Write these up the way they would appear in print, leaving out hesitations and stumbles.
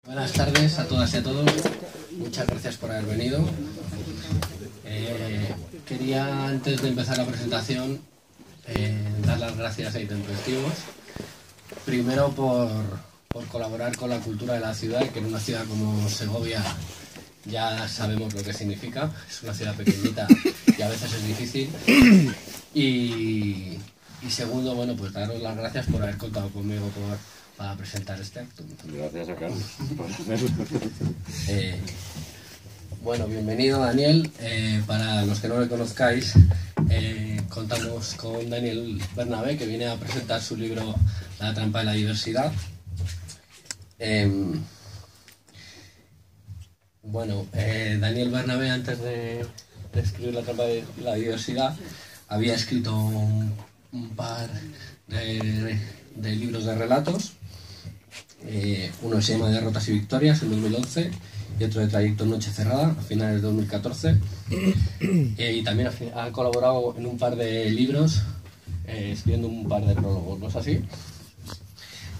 Buenas tardes a todas y a todos. Muchas gracias por haber venido. Quería, antes de empezar la presentación, dar las gracias a Intempestivos. Primero por colaborar con la cultura de la ciudad, que en una ciudad como Segovia ya sabemos lo que significa. Es una ciudad pequeñita y a veces es difícil. Y segundo, bueno, pues daros las gracias por haber contado conmigo para presentar este acto. Gracias a Carlos por hacerlo. Bueno, bienvenido Daniel. Para los que no le conozcáis, contamos con Daniel Bernabé, que viene a presentar su libro La trampa de la diversidad. Daniel Bernabé, antes de escribir La trampa de la diversidad, había escrito un par de libros de relatos. Uno se llama Derrotas y Victorias en 2011 y otro de Trayecto en Noche Cerrada a finales de 2014. Y también ha colaborado en un par de libros, escribiendo un par de prólogos, ¿no es así?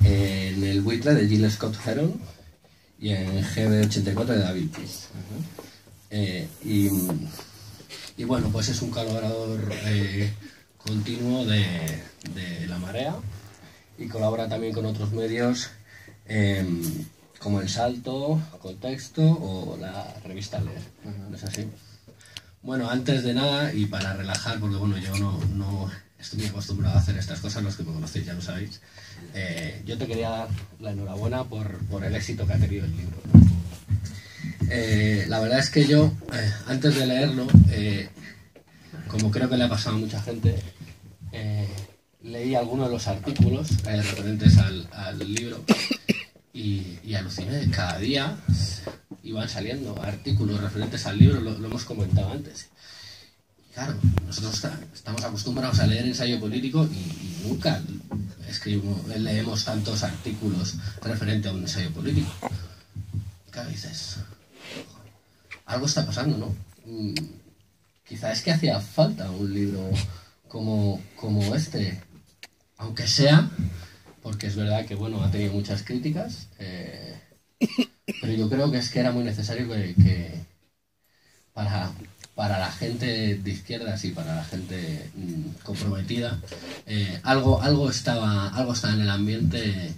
En El buitre de Jill Scott Heron y en GB84 de David Peace. Y bueno, pues es un colaborador continuo de La Marea y colabora también con otros medios como El Salto, Contexto o la revista Leer. ¿No es así? Bueno, antes de nada, y para relajar, porque bueno, yo no estoy muy acostumbrado a hacer estas cosas, los que me conocéis ya lo sabéis, yo te quería dar la enhorabuena por el éxito que ha tenido el libro. La verdad es que yo, antes de leerlo, como creo que le ha pasado a mucha gente, leí algunos de los artículos referentes al libro y aluciné. Cada día iban saliendo artículos referentes al libro, lo hemos comentado antes. Claro, nosotros estamos acostumbrados a leer ensayo político y nunca leemos tantos artículos referentes a un ensayo político. Claro, dices, algo está pasando, ¿no? Quizá es que hacía falta un libro como este, aunque sea, porque es verdad que bueno, ha tenido muchas críticas, pero yo creo que es que era muy necesario que para la gente de izquierdas y para la gente comprometida, algo estaba en el ambiente,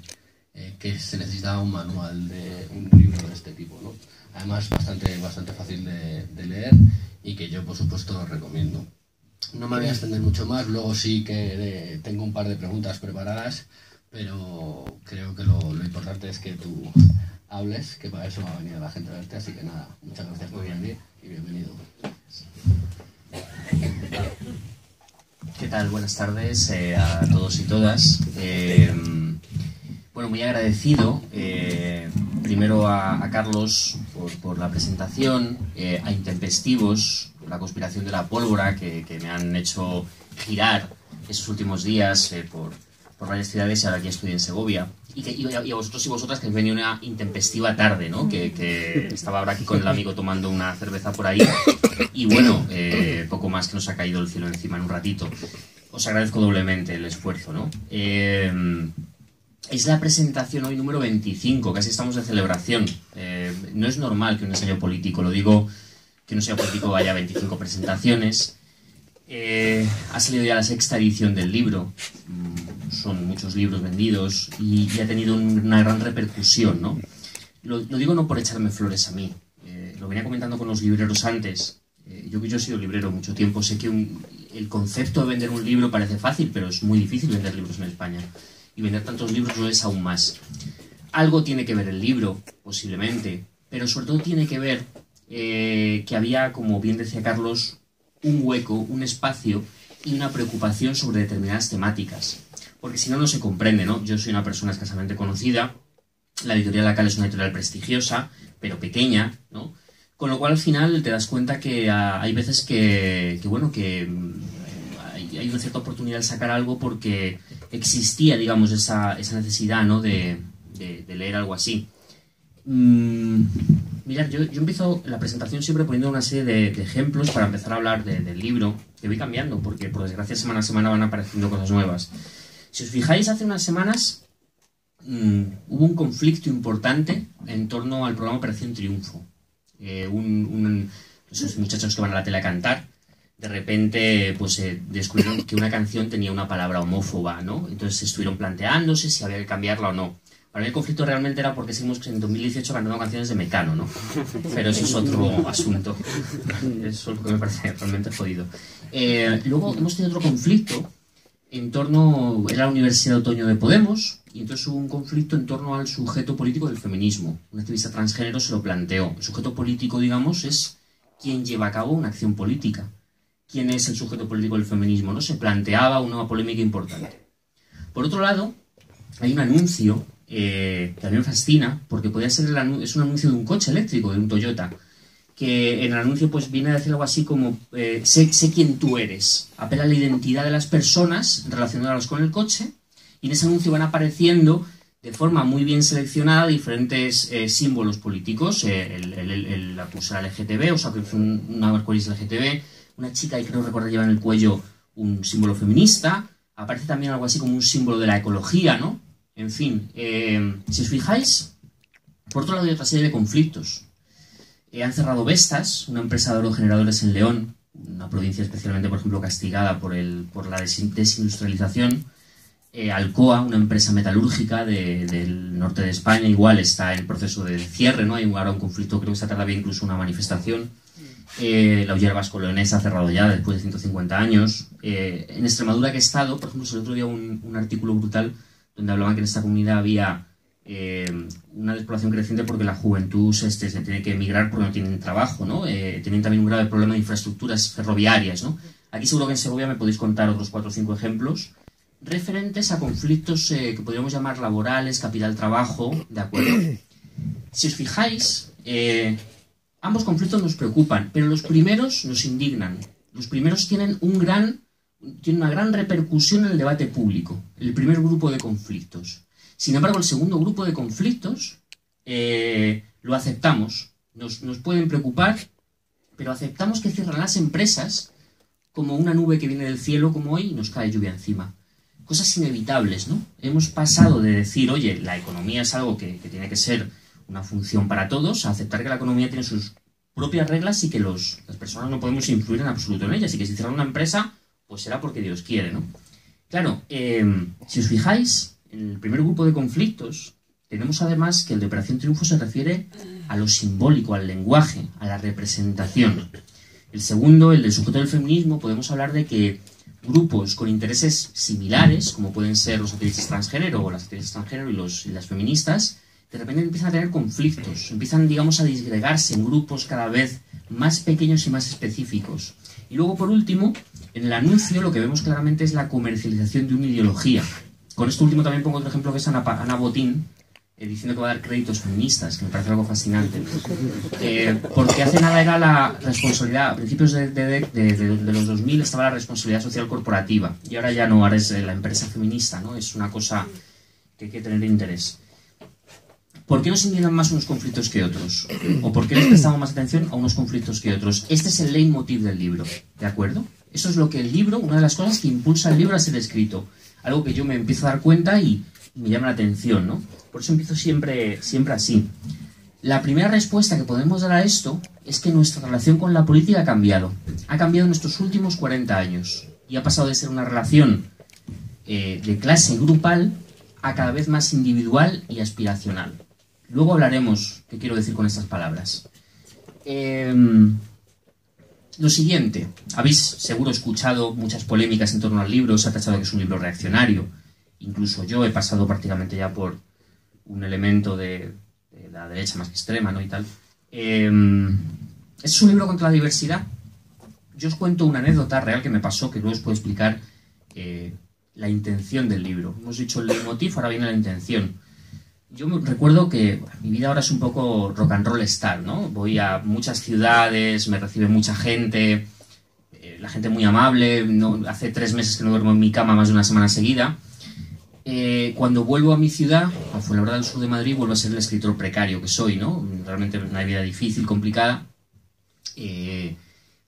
que se necesitaba un manual de un libro de este tipo, ¿no? Además bastante fácil de leer y que yo por supuesto recomiendo. No me voy a extender mucho más, luego sí que tengo un par de preguntas preparadas, pero creo que lo importante es que tú hables, que para eso va a venir la gente a verte, así que nada, muchas gracias por venir y bienvenido. ¿Qué tal? Buenas tardes a todos y todas. Bueno, muy agradecido primero a Carlos por la presentación, a Intempestivos, la conspiración de la pólvora que me han hecho girar esos últimos días por varias ciudades y ahora aquí estoy en Segovia. Y a vosotros y vosotras que habéis venido una intempestiva tarde, ¿no? Que estaba ahora aquí con el amigo tomando una cerveza por ahí y bueno, poco más que nos ha caído el cielo encima en un ratito. Os agradezco doblemente el esfuerzo, ¿no? Es la presentación hoy número 25, casi estamos de celebración. No es normal que un ensayo político, lo digo, que un ensayo político vaya a 25 presentaciones. Ha salido ya la 6ª edición del libro, son muchos libros vendidos y ha tenido una gran repercusión, ¿no? Lo digo no por echarme flores a mí, lo venía comentando con los libreros antes. Yo he sido librero mucho tiempo, sé que el concepto de vender un libro parece fácil, pero es muy difícil vender libros en España. Y vender tantos libros lo es aún más. Algo tiene que ver el libro, posiblemente, pero sobre todo tiene que ver que había, como bien decía Carlos, un hueco, un espacio y una preocupación sobre determinadas temáticas. Porque si no, no se comprende, ¿no? Yo soy una persona escasamente conocida, la editorial Lacal es una editorial prestigiosa, pero pequeña, ¿no? Con lo cual, al final, te das cuenta que hay veces que hay una cierta oportunidad de sacar algo porque existía, digamos, esa necesidad, ¿no? de leer algo así. Mirad, yo empiezo la presentación siempre poniendo una serie de ejemplos para empezar a hablar del libro, que voy cambiando, porque por desgracia semana a semana van apareciendo cosas nuevas. Si os fijáis, hace unas semanas hubo un conflicto importante en torno al programa Operación Triunfo. Esos muchachos que van a la tele a cantar, de repente pues descubrieron que una canción tenía una palabra homófoba, ¿no? Entonces estuvieron planteándose si había que cambiarla o no. Para mí el conflicto realmente era porque seguimos en 2018 cantando canciones de Mecano, ¿no? Pero eso es otro asunto. Eso es lo que me parece realmente jodido. Luego hemos tenido otro conflicto en torno... Era la Universidad de Otoño de Podemos, y entonces hubo un conflicto en torno al sujeto político del feminismo. Un activista transgénero se lo planteó. El sujeto político, digamos, es quien lleva a cabo una acción política. ¿Quién es el sujeto político del feminismo? ¿No? Se planteaba una polémica importante. Por otro lado, hay un anuncio que a mí me fascina, porque podría ser es un anuncio de un coche eléctrico, de un Toyota, que en el anuncio pues viene a decir algo así como sé quién tú eres. Apela a la identidad de las personas relacionadas con el coche, y en ese anuncio van apareciendo de forma muy bien seleccionada diferentes símbolos políticos, la pulsera LGTB, o sea, que es una arcoíris LGTB, una chica, y creo recordar, lleva en el cuello un símbolo feminista, aparece también algo así como un símbolo de la ecología, ¿no? En fin, si os fijáis, por otro lado hay otra serie de conflictos. Han cerrado Vestas, una empresa de aerogeneradores en León, una provincia especialmente, por ejemplo, castigada por la desindustrialización. Alcoa, una empresa metalúrgica del norte de España, igual está en proceso de cierre, ¿no? Hay ahora un conflicto, creo que se todavía incluso una manifestación. La Oller Vasco Leonesa ha cerrado ya después de 150 años. En Extremadura, que he estado, por ejemplo, el otro día un artículo brutal donde hablaban que en esta comunidad había una despoblación creciente porque la juventud se tiene que emigrar porque no tienen trabajo, ¿no? Tienen también un grave problema de infraestructuras ferroviarias, ¿no? Aquí seguro que en Segovia me podéis contar otros 4 o 5 ejemplos referentes a conflictos que podríamos llamar laborales, capital-trabajo, ¿de acuerdo? Si os fijáis, ambos conflictos nos preocupan, pero los primeros nos indignan. Los primeros tienen una gran repercusión en el debate público, el primer grupo de conflictos. Sin embargo, el segundo grupo de conflictos lo aceptamos. Nos pueden preocupar, pero aceptamos que cierran las empresas como una nube que viene del cielo, como hoy, y nos cae lluvia encima. Cosas inevitables, ¿no? Hemos pasado de decir, oye, la economía es algo que tiene que ser una función para todos, a aceptar que la economía tiene sus propias reglas y que las personas no podemos influir en absoluto en ellas, y que si cierran una empresa, pues será porque Dios quiere, ¿no? Claro, si os fijáis, en el primer grupo de conflictos tenemos además que el de Operación Triunfo se refiere a lo simbólico, al lenguaje, a la representación. El segundo, el del sujeto del feminismo, podemos hablar de que grupos con intereses similares, como pueden ser los activistas transgénero o las activistas transgénero y las feministas, de repente empiezan a tener conflictos, empiezan, digamos, a disgregarse en grupos cada vez más pequeños y más específicos. Y luego, por último, en el anuncio lo que vemos claramente es la comercialización de una ideología. Con esto último también pongo otro ejemplo, que es Ana Botín, diciendo que va a dar créditos feministas, que me parece algo fascinante. Porque hace nada era la responsabilidad, a principios de los 2000 estaba la responsabilidad social corporativa, y ahora ya no, ahora es la empresa feminista, ¿no? Es una cosa que hay que tener interés. ¿Por qué nos indignan más unos conflictos que otros? ¿O por qué les prestamos más atención a unos conflictos que otros? Este es el leitmotiv del libro, ¿de acuerdo? Eso es lo que el libro, una de las cosas que impulsa el libro a ser escrito. Algo que yo me empiezo a dar cuenta y me llama la atención, ¿no? Por eso empiezo siempre así. La primera respuesta que podemos dar a esto es que nuestra relación con la política ha cambiado. Ha cambiado en estos últimos 40 años. Y ha pasado de ser una relación de clase grupal a cada vez más individual y aspiracional. Luego hablaremos qué quiero decir con estas palabras. Lo siguiente, habéis seguro escuchado muchas polémicas en torno al libro, se ha tachado que es un libro reaccionario. Incluso yo he pasado prácticamente ya por un elemento de la derecha más extrema, ¿no? Y tal. Es un libro contra la diversidad. Yo os cuento una anécdota real que me pasó, que luego os puedo explicar la intención del libro. Hemos dicho el leitmotiv, ahora viene la intención. Yo me recuerdo que mi vida ahora es un poco rock and roll star, ¿no? Voy a muchas ciudades, me recibe mucha gente, la gente muy amable, no, hace 3 meses que no duermo en mi cama más de una semana seguida. Cuando vuelvo a mi ciudad, a Fuenlabrada del sur de Madrid, vuelvo a ser el escritor precario que soy, ¿no? Realmente una vida difícil, complicada.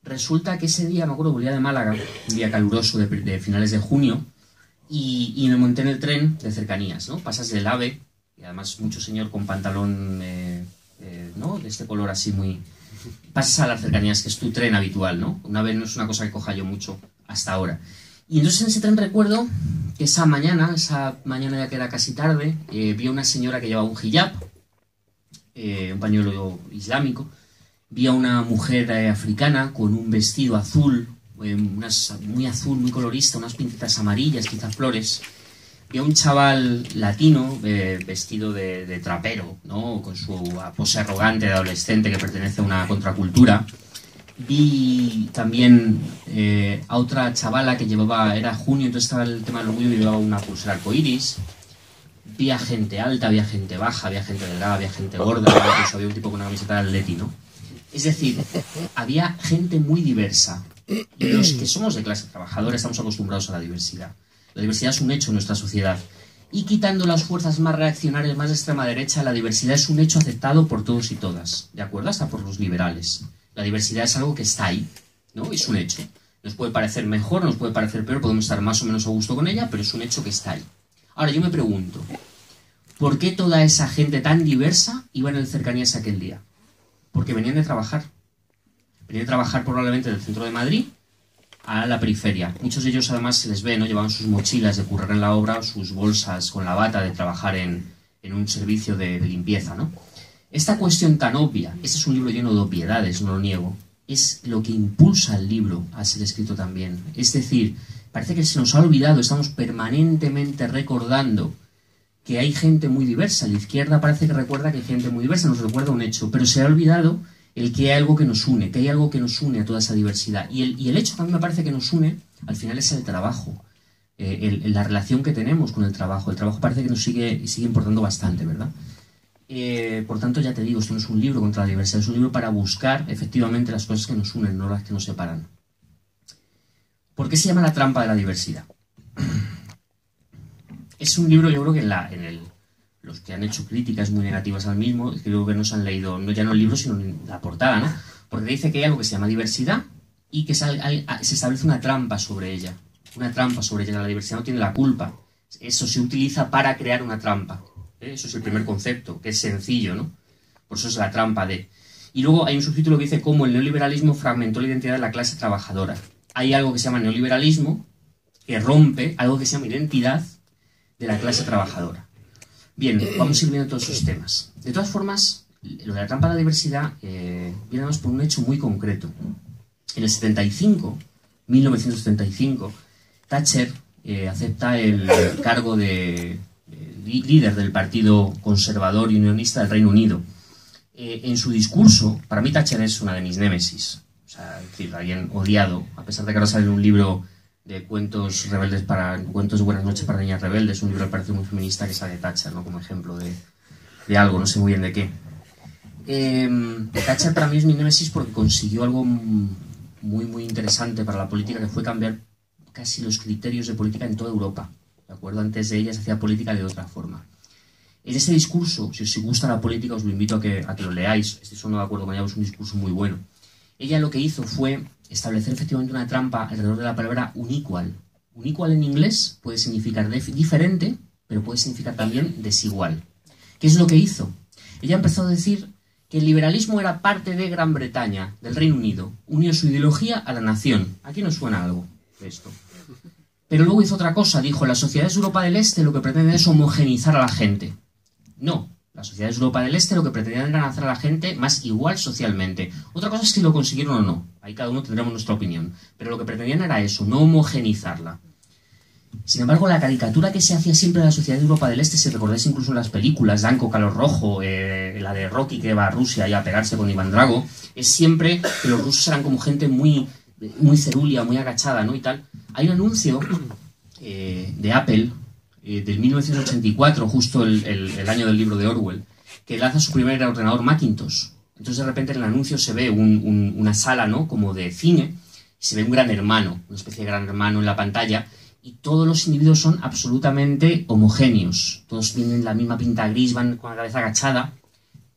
Resulta que ese día, me acuerdo, volvía de Málaga, un día caluroso de finales de junio, y me monté en el tren de cercanías, ¿no? Pasas del AVE y además mucho señor con pantalón, ¿no? De este color así muy... Pasas a las cercanías, que es tu tren habitual, ¿no? Una vez no es una cosa que coja yo mucho hasta ahora. Y entonces en ese tren recuerdo que esa mañana ya que era casi tarde, vi a una señora que llevaba un hijab, un pañuelo islámico. Vi a una mujer africana con un vestido azul, muy azul, muy colorista, unas pintitas amarillas, quizás flores. Vi a un chaval latino vestido de trapero, ¿no? Con su pose arrogante de adolescente que pertenece a una contracultura. Vi también a otra chavala que era junio, entonces estaba el tema del orgullo y llevaba una pulsera arcoiris. Vi a gente alta, había gente baja, había gente delgada, había gente gorda, incluso había un tipo con una camiseta de Atleti, ¿no? Es decir, había gente muy diversa. Y los que somos de clase trabajadora estamos acostumbrados a la diversidad. La diversidad es un hecho en nuestra sociedad. Y quitando las fuerzas más reaccionarias, más de extrema derecha, la diversidad es un hecho aceptado por todos y todas. ¿De acuerdo? Hasta por los liberales. La diversidad es algo que está ahí, ¿no? Es un hecho. Nos puede parecer mejor, nos puede parecer peor, podemos estar más o menos a gusto con ella, pero es un hecho que está ahí. Ahora, yo me pregunto, ¿por qué toda esa gente tan diversa iba en el Cercanías aquel día? Porque venían de trabajar. Venían de trabajar probablemente del centro de Madrid a la periferia. Muchos de ellos además se les ve, ¿no? Llevaban sus mochilas de currar en la obra, sus bolsas con la bata de trabajar en un servicio de limpieza, ¿no? Esta cuestión tan obvia, este es un libro lleno de obviedades, no lo niego, es lo que impulsa al libro a ser escrito también. Es decir, parece que se nos ha olvidado, estamos permanentemente recordando que hay gente muy diversa. La izquierda parece que recuerda que hay gente muy diversa, nos recuerda un hecho, pero se ha olvidado el que hay algo que nos une, que hay algo que nos une a toda esa diversidad. Y el hecho que a mí me parece que nos une, al final, es el trabajo, la relación que tenemos con el trabajo. El trabajo parece que nos sigue importando bastante, ¿verdad? Por tanto, ya te digo, esto no es un libro contra la diversidad, es un libro para buscar efectivamente las cosas que nos unen, no las que nos separan. ¿Por qué se llama La trampa de la diversidad? Es un libro, yo creo que los que han hecho críticas muy negativas al mismo, creo que no se han leído, no ya no el libro, sino la portada, ¿no? Porque dice que hay algo que se llama diversidad y que se establece una trampa sobre ella. Una trampa sobre ella. La diversidad no tiene la culpa. Eso se utiliza para crear una trampa. Eso es el primer concepto, que es sencillo, ¿no? Por eso es la trampa de... Y luego hay un subtítulo que dice cómo el neoliberalismo fragmentó la identidad de la clase trabajadora. Hay algo que se llama neoliberalismo, que rompe algo que se llama identidad de la clase trabajadora. Bien, vamos a ir viendo todos esos temas. De todas formas, lo de la trampa de la diversidad viene más por un hecho muy concreto. En el 1975, Thatcher acepta el cargo de líder del Partido Conservador y Unionista del Reino Unido. En su discurso, para mí Thatcher es una de mis némesis. O sea, es decir, alguien odiado, a pesar de que ahora sale un libro de cuentos de buenas noches para niñas rebeldes, un libro que parece muy feminista que sale de Thatcher, ¿no? Como ejemplo de algo, no sé muy bien de qué. Thatcher para mí es mi némesis porque consiguió algo muy, muy interesante para la política, que fue cambiar casi los criterios de política en toda Europa. ¿De acuerdo? Antes de ella se hacía política de otra forma. En ese discurso, si os gusta la política, os lo invito a que lo leáis. Estoy solo de acuerdo con ella, es un discurso muy bueno. Ella lo que hizo fue establecer efectivamente una trampa alrededor de la palabra unequal. Unequal en inglés puede significar diferente, pero puede significar también desigual. ¿Qué es lo que hizo? Ella empezó a decir que el liberalismo era parte de Gran Bretaña, del Reino Unido. Unió su ideología a la nación. Aquí nos suena algo de esto. Pero luego hizo otra cosa, dijo, las sociedades de Europa del Este lo que pretenden es homogeneizar a la gente. No, las sociedades de Europa del Este lo que pretendían era hacer a la gente más igual socialmente. Otra cosa es si lo consiguieron o no, ahí cada uno tendremos nuestra opinión. Pero lo que pretendían era eso, no homogeneizarla. Sin embargo, la caricatura que se hacía siempre de la sociedad de Europa del Este, si recordáis incluso en las películas, Danko Calor Rojo, la de Rocky que va a Rusia y a pegarse con Iván Drago, es siempre que los rusos eran como gente muy cerúlea, muy agachada, ¿no? Y tal. Hay un anuncio de Apple del 1984, justo el año del libro de Orwell, que lanza su primer ordenador Macintosh. Entonces de repente en el anuncio se ve una sala, ¿no? Como de cine, y se ve un gran hermano, una especie de gran hermano en la pantalla, y todos los individuos son absolutamente homogéneos. Todos tienen la misma pinta gris, van con la cabeza agachada.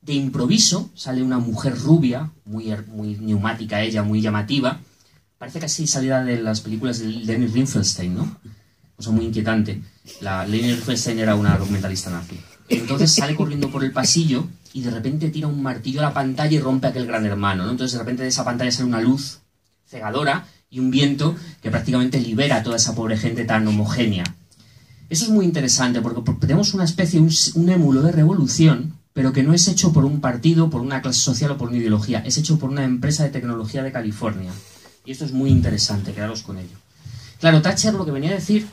De improviso sale una mujer rubia, muy neumática ella, muy llamativa. Parece casi salida de las películas de Leni Riefenstahl, ¿no? Cosa muy inquietante. Leni Riefenstahl era una documentalista nazi. Entonces sale corriendo por el pasillo y de repente tira un martillo a la pantalla y rompe aquel gran hermano, ¿no? Entonces de repente de esa pantalla sale una luz cegadora y un viento que prácticamente libera a toda esa pobre gente tan homogénea. Eso es muy interesante porque tenemos una especie, un émulo de revolución, pero que no es hecho por un partido, por una clase social o por una ideología, es hecho por una empresa de tecnología de California. Y esto es muy interesante, quedaros con ello. Claro, Thatcher lo que venía a decir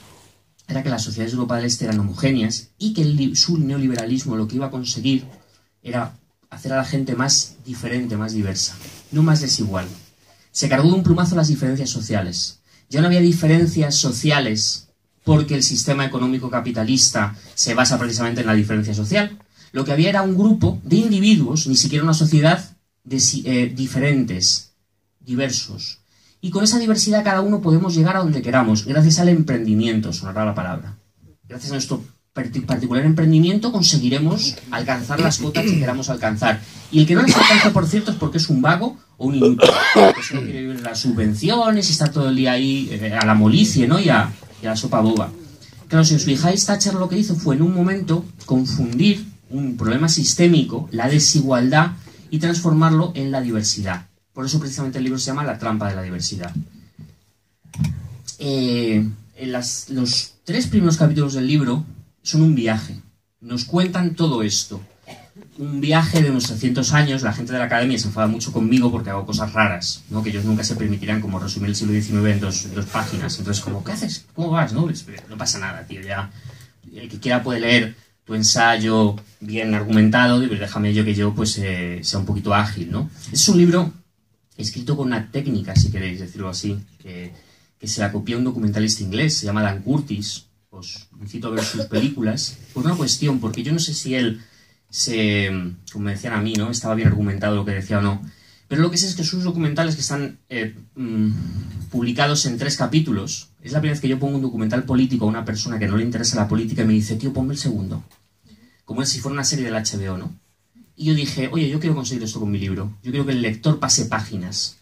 era que las sociedades de Europa del Este eran homogéneas y que su neoliberalismo lo que iba a conseguir era hacer a la gente más diferente, más diversa, no más desigual. Se cargó de un plumazo las diferencias sociales. Ya no había diferencias sociales porque el sistema económico capitalista se basa precisamente en la diferencia social. Lo que había era un grupo de individuos, ni siquiera una sociedad, diferentes, diversos. Y con esa diversidad cada uno podemos llegar a donde queramos, gracias al emprendimiento, sonará la palabra. Gracias a nuestro particular emprendimiento conseguiremos alcanzar las cotas que queramos alcanzar. Y el que no las alcanza, por cierto, es porque es un vago o un inútil, que solo quiere vivir las subvenciones y estar todo el día ahí a la molicie, ¿no? y a la sopa boba. Claro, si os fijáis, Thatcher lo que hizo fue en un momento confundir un problema sistémico, la desigualdad, y transformarlo en la diversidad. Por eso precisamente el libro se llama La trampa de la diversidad. Los 3 primeros capítulos del libro son un viaje. Nos cuentan todo esto. Un viaje de unos 300 años. La gente de la academia se enfada mucho conmigo porque hago cosas raras, ¿no? Que ellos nunca se permitirán, como resumir el siglo XIX en dos páginas. Entonces, como, ¿qué haces? ¿Cómo vas? No pasa nada, tío. Ya, el que quiera puede leer tu ensayo bien argumentado, y déjame que yo pues sea un poquito ágil, ¿no? Es un libro escrito con una técnica, si queréis decirlo así, que se la copió un documentalista inglés, se llama Dan Curtis. Os incito a ver sus películas, por una cuestión, porque yo no sé si él como me decían a mí, ¿no? Estaba bien argumentado lo que decía o no, pero lo que sé es que sus documentales que están publicados en 3 capítulos, es la primera vez que yo pongo un documental político a una persona que no le interesa la política y me dice, tío, ponme el segundo, como si fuera una serie del HBO, ¿no? Y yo dije, oye, yo quiero conseguir esto con mi libro. Yo quiero que el lector pase páginas.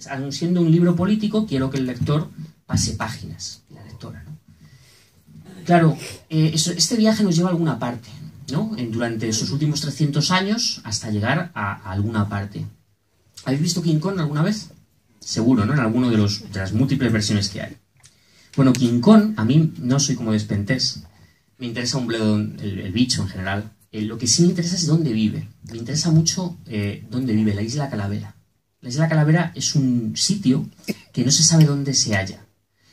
Aun siendo un libro político, quiero que el lector pase páginas. La lectora, ¿no? Claro, este viaje nos lleva a alguna parte, ¿no? Durante esos últimos 300 años hasta llegar a alguna parte. ¿Habéis visto King Kong alguna vez? Seguro, ¿no? En alguno de las múltiples versiones que hay. Bueno, King Kong, a mí no soy como Despentés. Me interesa un bledo el bicho en general. Lo que sí me interesa es dónde vive. Me interesa mucho dónde vive, la Isla Calavera. La Isla Calavera es un sitio que no se sabe dónde se halla.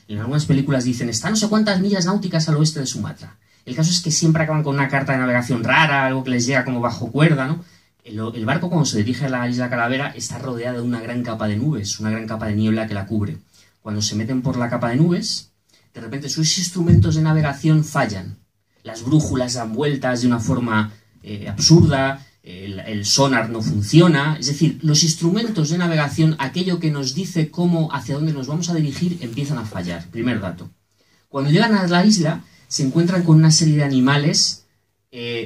En algunas películas dicen, está no sé cuántas millas náuticas al oeste de Sumatra. El caso es que siempre acaban con una carta de navegación rara, algo que les llega como bajo cuerda, ¿no? El barco, cuando se dirige a la Isla Calavera, está rodeado de una gran capa de nubes, una gran capa de niebla que la cubre. Cuando se meten por la capa de nubes, de repente sus instrumentos de navegación fallan. Las brújulas dan vueltas de una forma absurda, el sonar no funciona. Es decir, los instrumentos de navegación, aquello que nos dice hacia dónde nos vamos a dirigir, empiezan a fallar. Primer dato. Cuando llegan a la isla, se encuentran con una serie de animales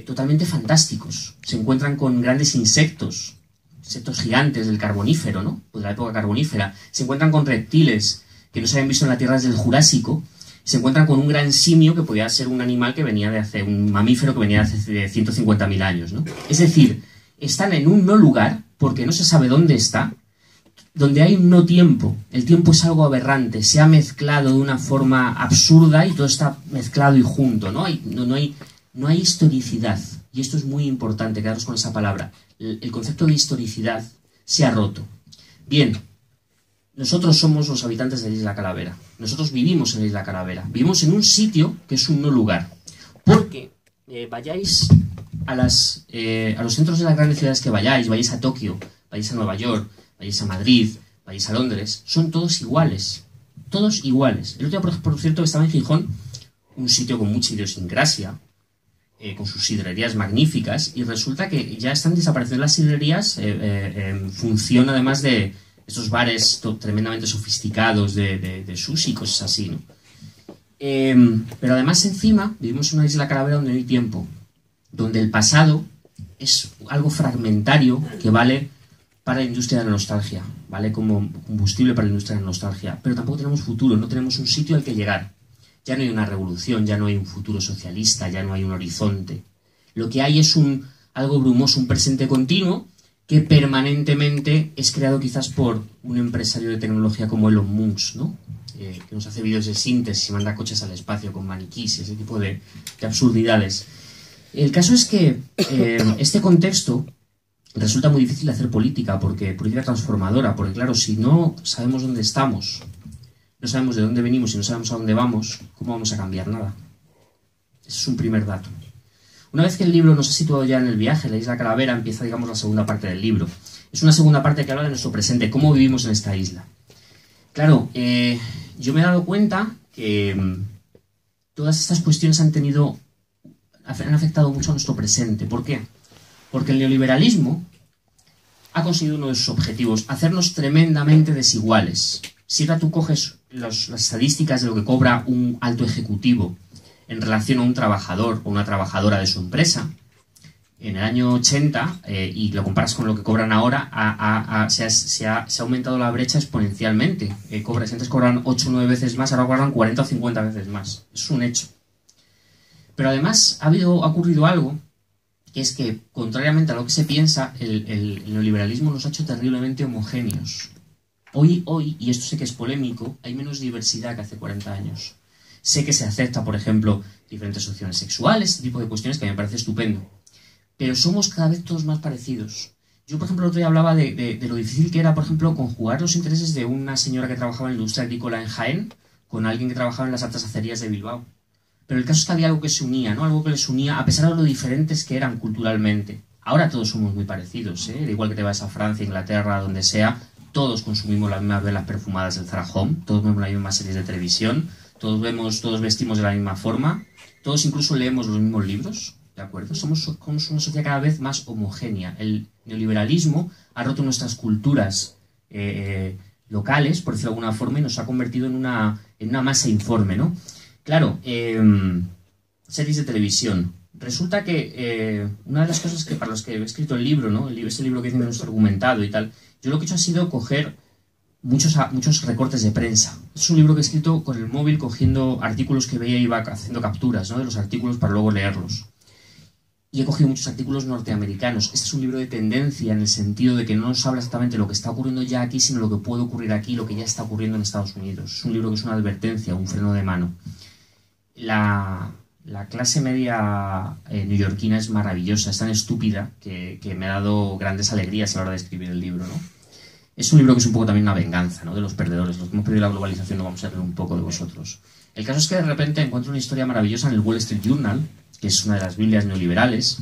totalmente fantásticos. Se encuentran con grandes insectos gigantes del Carbonífero, ¿no? De la época carbonífera. Se encuentran con reptiles que no se habían visto en la Tierra desde el Jurásico. Se encuentran con un gran simio que podía ser un animal que venía un mamífero que venía de hace 150.000 años, ¿no? Es decir, están en un no lugar, porque no se sabe dónde está, donde hay un no tiempo. El tiempo es algo aberrante, se ha mezclado de una forma absurda y todo está mezclado y junto, ¿no? No hay historicidad, y esto es muy importante, quedaros con esa palabra. El concepto de historicidad se ha roto. Bien. Nosotros somos los habitantes de la Isla Calavera. Nosotros vivimos en la Isla Calavera. Vivimos en un sitio que es un no lugar. Porque vayáis a los centros de las grandes ciudades que vayáis a Tokio, vayáis a Nueva York, vayáis a Madrid, vayáis a Londres, son todos iguales. Todos iguales. El otro día, por cierto, estaba en Gijón, un sitio con mucha idiosincrasia, con sus sidrerías magníficas, y resulta que ya están desapareciendo las sidrerías en función, además, de estos bares tremendamente sofisticados de sushi y cosas así, ¿no? Pero además encima vivimos en una Isla Calavera donde no hay tiempo, donde el pasado es algo fragmentario que vale para la industria de la nostalgia, vale como combustible para la industria de la nostalgia, pero tampoco tenemos futuro, no tenemos un sitio al que llegar. Ya no hay una revolución, ya no hay un futuro socialista, ya no hay un horizonte. Lo que hay es algo brumoso, un presente continuo, que permanentemente es creado quizás por un empresario de tecnología como Elon Musk, ¿no? Que nos hace vídeos de síntesis y manda coches al espacio con maniquís, ese tipo de absurdidades. El caso es que este contexto resulta muy difícil de hacer política transformadora, porque claro, si no sabemos dónde estamos, no sabemos de dónde venimos y no sabemos a dónde vamos, ¿cómo vamos a cambiar nada? Ese es un primer dato. Una vez que el libro nos ha situado ya en el viaje, la isla Calavera, empieza, digamos, la segunda parte del libro. Es una segunda parte que habla de nuestro presente, cómo vivimos en esta isla. Claro, yo me he dado cuenta que todas estas cuestiones han afectado mucho a nuestro presente. ¿Por qué? Porque el neoliberalismo ha conseguido uno de sus objetivos, hacernos tremendamente desiguales. Si ahora tú coges las estadísticas de lo que cobra un alto ejecutivo en relación a un trabajador o una trabajadora de su empresa, en el año 80, y lo comparas con lo que cobran ahora, se ha aumentado la brecha exponencialmente. Si antes cobraban 8 o 9 veces más, ahora cobran 40 o 50 veces más. Es un hecho. Pero además ha ocurrido algo, que es que, contrariamente a lo que se piensa, el neoliberalismo nos ha hecho terriblemente homogéneos. Hoy, y esto sé que es polémico, hay menos diversidad que hace 40 años. Sé que se acepta, por ejemplo, diferentes opciones sexuales, este tipo de cuestiones que me parece estupendo. Pero somos cada vez todos más parecidos. Yo, por ejemplo, el otro día hablaba de lo difícil que era, por ejemplo, conjugar los intereses de una señora que trabajaba en la industria agrícola en Jaén con alguien que trabajaba en las altas acerías de Bilbao. Pero el caso es que había algo que se unía, ¿no? Algo que les unía, a pesar de lo diferentes que eran culturalmente. Ahora todos somos muy parecidos, ¿eh? Da igual que te vayas a Francia, Inglaterra, donde sea, todos consumimos las mismas velas perfumadas del Zara Home, todos vemos las mismas series de televisión, todos vestimos de la misma forma, todos incluso leemos los mismos libros, ¿de acuerdo? Somos una sociedad cada vez más homogénea. El neoliberalismo ha roto nuestras culturas locales, por decirlo de alguna forma, y nos ha convertido en una masa informe, ¿no? Claro, series de televisión. Resulta que una de las cosas que para los que he escrito el libro, ¿no? Este libro que tiene nuestro argumentado y tal, yo lo que he hecho ha sido coger muchos recortes de prensa. Es un libro que he escrito con el móvil, cogiendo artículos que veía y iba haciendo capturas, ¿no? De los artículos para luego leerlos. Y he cogido muchos artículos norteamericanos. Este es un libro de tendencia en el sentido de que no nos habla exactamente de lo que está ocurriendo ya aquí, sino lo que puede ocurrir aquí, lo que ya está ocurriendo en Estados Unidos. Es un libro que es una advertencia, un freno de mano. La clase media neoyorquina es maravillosa, es tan estúpida que me ha dado grandes alegrías a la hora de escribir el libro, ¿no? Es un libro que es un poco también una venganza, ¿no? De los perdedores. Los que hemos perdido la globalización no vamos a reír un poco de vosotros. El caso es que de repente encuentro una historia maravillosa en el Wall Street Journal, que es una de las Biblias neoliberales,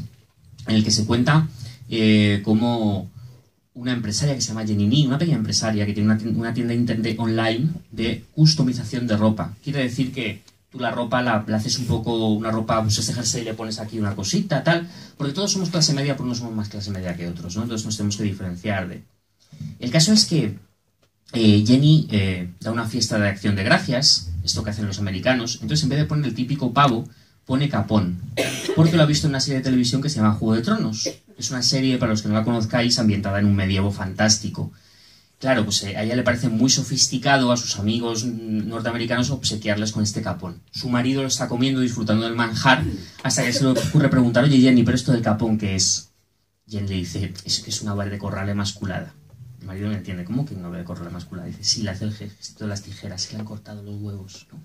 en el que se cuenta cómo una empresaria que se llama Jenny Nee, una pequeña empresaria que tiene una tienda internet online de customización de ropa. Quiere decir que tú la ropa la haces un poco, una ropa, pues este jersey y le pones aquí una cosita, tal, porque todos somos clase media, pero no somos más clase media que otros, ¿no? Entonces nos tenemos que diferenciar de... El caso es que Jenny da una fiesta de acción de gracias, esto que hacen los americanos, entonces en vez de poner el típico pavo, pone capón, porque lo ha visto en una serie de televisión que se llama Juego de Tronos. Es una serie, para los que no la conozcáis, ambientada en un medievo fantástico. Claro, pues a ella le parece muy sofisticado a sus amigos norteamericanos obsequiarles con este capón. Su marido lo está comiendo, disfrutando del manjar, hasta que se le ocurre preguntar, oye Jenny, ¿pero esto del capón qué es? Jenny le dice, es que es una vara de corral emasculada. El marido no entiende, ¿cómo que una vara de corral emasculada? Dice, sí, le hace el gesto de las tijeras, que le han cortado los huevos, ¿no?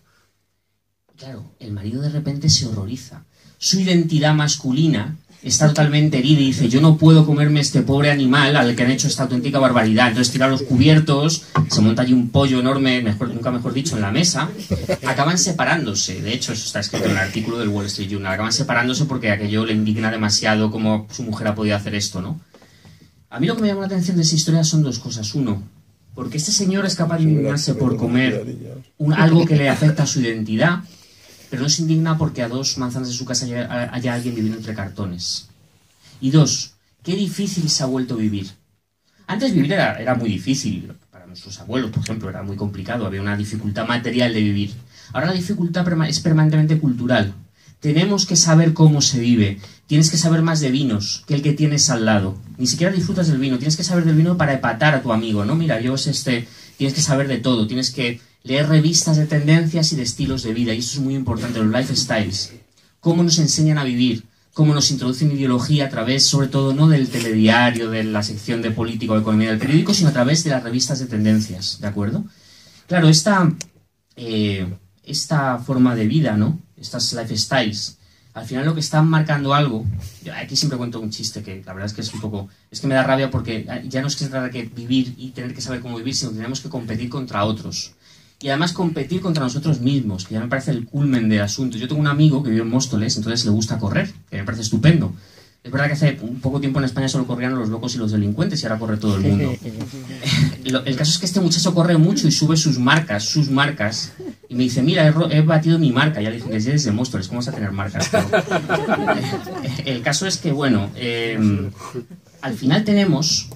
Claro, el marido de repente se horroriza. Su identidad masculina está totalmente herida y dice, yo no puedo comerme este pobre animal al que han hecho esta auténtica barbaridad. Entonces tira los cubiertos, se monta allí un pollo enorme, nunca mejor dicho, en la mesa. Acaban separándose. De hecho, eso está escrito en el artículo del Wall Street Journal. Acaban separándose porque aquello le indigna demasiado cómo su mujer ha podido hacer esto, ¿no? A mí lo que me llama la atención de esa historia son dos cosas. Uno, porque este señor es capaz de indignarse por comer algo que le afecta a su identidad, pero no se indigna porque a 2 manzanas de su casa haya alguien viviendo entre cartones. Y 2, qué difícil se ha vuelto a vivir. Antes vivir era muy difícil. Para nuestros abuelos, por ejemplo, era muy complicado. Había una dificultad material de vivir. Ahora la dificultad es permanentemente cultural. Tenemos que saber cómo se vive. Tienes que saber más de vinos que el que tienes al lado. Ni siquiera disfrutas del vino. Tienes que saber del vino para epatar a tu amigo, ¿no? Mira, yo es este... Tienes que saber de todo. Tienes que leer revistas de tendencias y de estilos de vida. Y eso es muy importante, los lifestyles. Cómo nos enseñan a vivir. cómo nos introducen ideología a través, sobre todo, no del telediario, de la sección de política o economía del periódico, sino a través de las revistas de tendencias, ¿de acuerdo? Claro, esta forma de vida, ¿no? Estas lifestyles, al final lo que están marcando algo. Yo aquí siempre cuento un chiste que la verdad es que es un poco... Es que me da rabia porque ya no es que se trata de que vivir y tener que saber cómo vivir, sino que tenemos que competir contra otros. Y además competir contra nosotros mismos, que ya me parece el culmen del asunto. Yo tengo un amigo que vive en Móstoles, entonces le gusta correr, que me parece estupendo. Es verdad que hace un poco tiempo en España solo corrían los locos y los delincuentes y ahora corre todo el mundo. El caso es que este muchacho corre mucho y sube sus marcas, y me dice, mira, he batido mi marca. Ya le dije, eres de Móstoles, ¿cómo vas a tener marcas? Pero, el caso es que, bueno, al final tenemos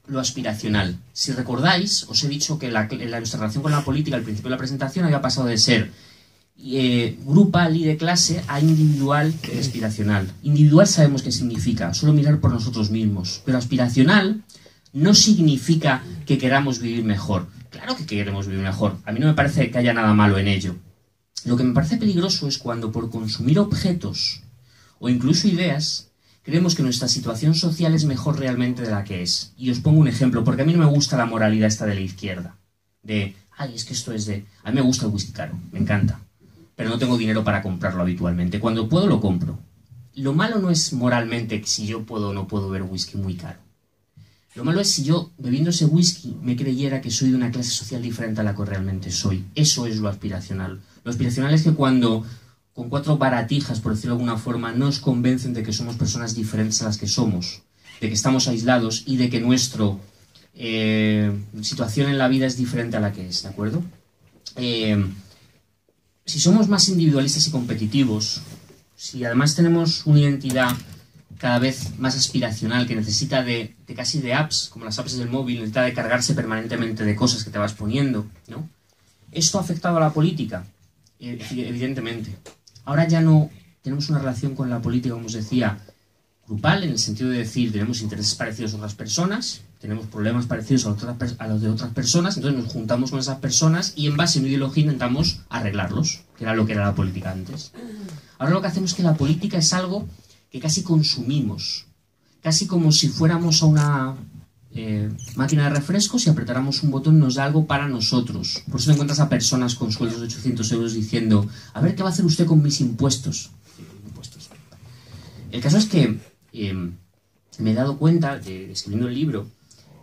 lo aspiracional. Si recordáis, os he dicho que nuestra relación con la política al principio de la presentación había pasado de ser grupal y de clase a individual y aspiracional. Individual sabemos qué significa, solo mirar por nosotros mismos. Pero aspiracional no significa que queramos vivir mejor. Claro que queremos vivir mejor. A mí no me parece que haya nada malo en ello. Lo que me parece peligroso es cuando por consumir objetos o incluso ideas creemos que nuestra situación social es mejor realmente de la que es. Y os pongo un ejemplo, porque a mí no me gusta la moralidad esta de la izquierda. Es que esto es de... A mí me gusta el whisky caro, me encanta. Pero no tengo dinero para comprarlo habitualmente. Cuando puedo, lo compro. Lo malo no es moralmente si yo puedo o no puedo ver whisky muy caro. Lo malo es si yo, bebiendo ese whisky, me creyera que soy de una clase social diferente a la que realmente soy. Eso es lo aspiracional. Lo aspiracional es que cuando, con 4 baratijas, por decirlo de alguna forma, nos convencen de que somos personas diferentes a las que somos, de que estamos aislados y de que nuestra situación en la vida es diferente a la que es, ¿de acuerdo? Si somos más individualistas y competitivos, si además tenemos una identidad cada vez más aspiracional que necesita casi de apps, como las apps del móvil, necesita de cargarse permanentemente de cosas que te vas poniendo, ¿no? Esto ha afectado a la política, evidentemente. Ahora ya no tenemos una relación con la política, como os decía, grupal, en el sentido de decir, tenemos intereses parecidos a otras personas, tenemos problemas parecidos a los de otras personas, entonces nos juntamos con esas personas y en base a una ideología intentamos arreglarlos, que era lo que era la política antes. Ahora lo que hacemos es que la política es algo que casi consumimos, casi como si fuéramos a una máquina de refrescos y apretáramos un botón nos da algo para nosotros. Por eso te encuentras a personas con sueldos de 800 euros diciendo, a ver, ¿qué va a hacer usted con mis impuestos? El caso es que me he dado cuenta, escribiendo el libro,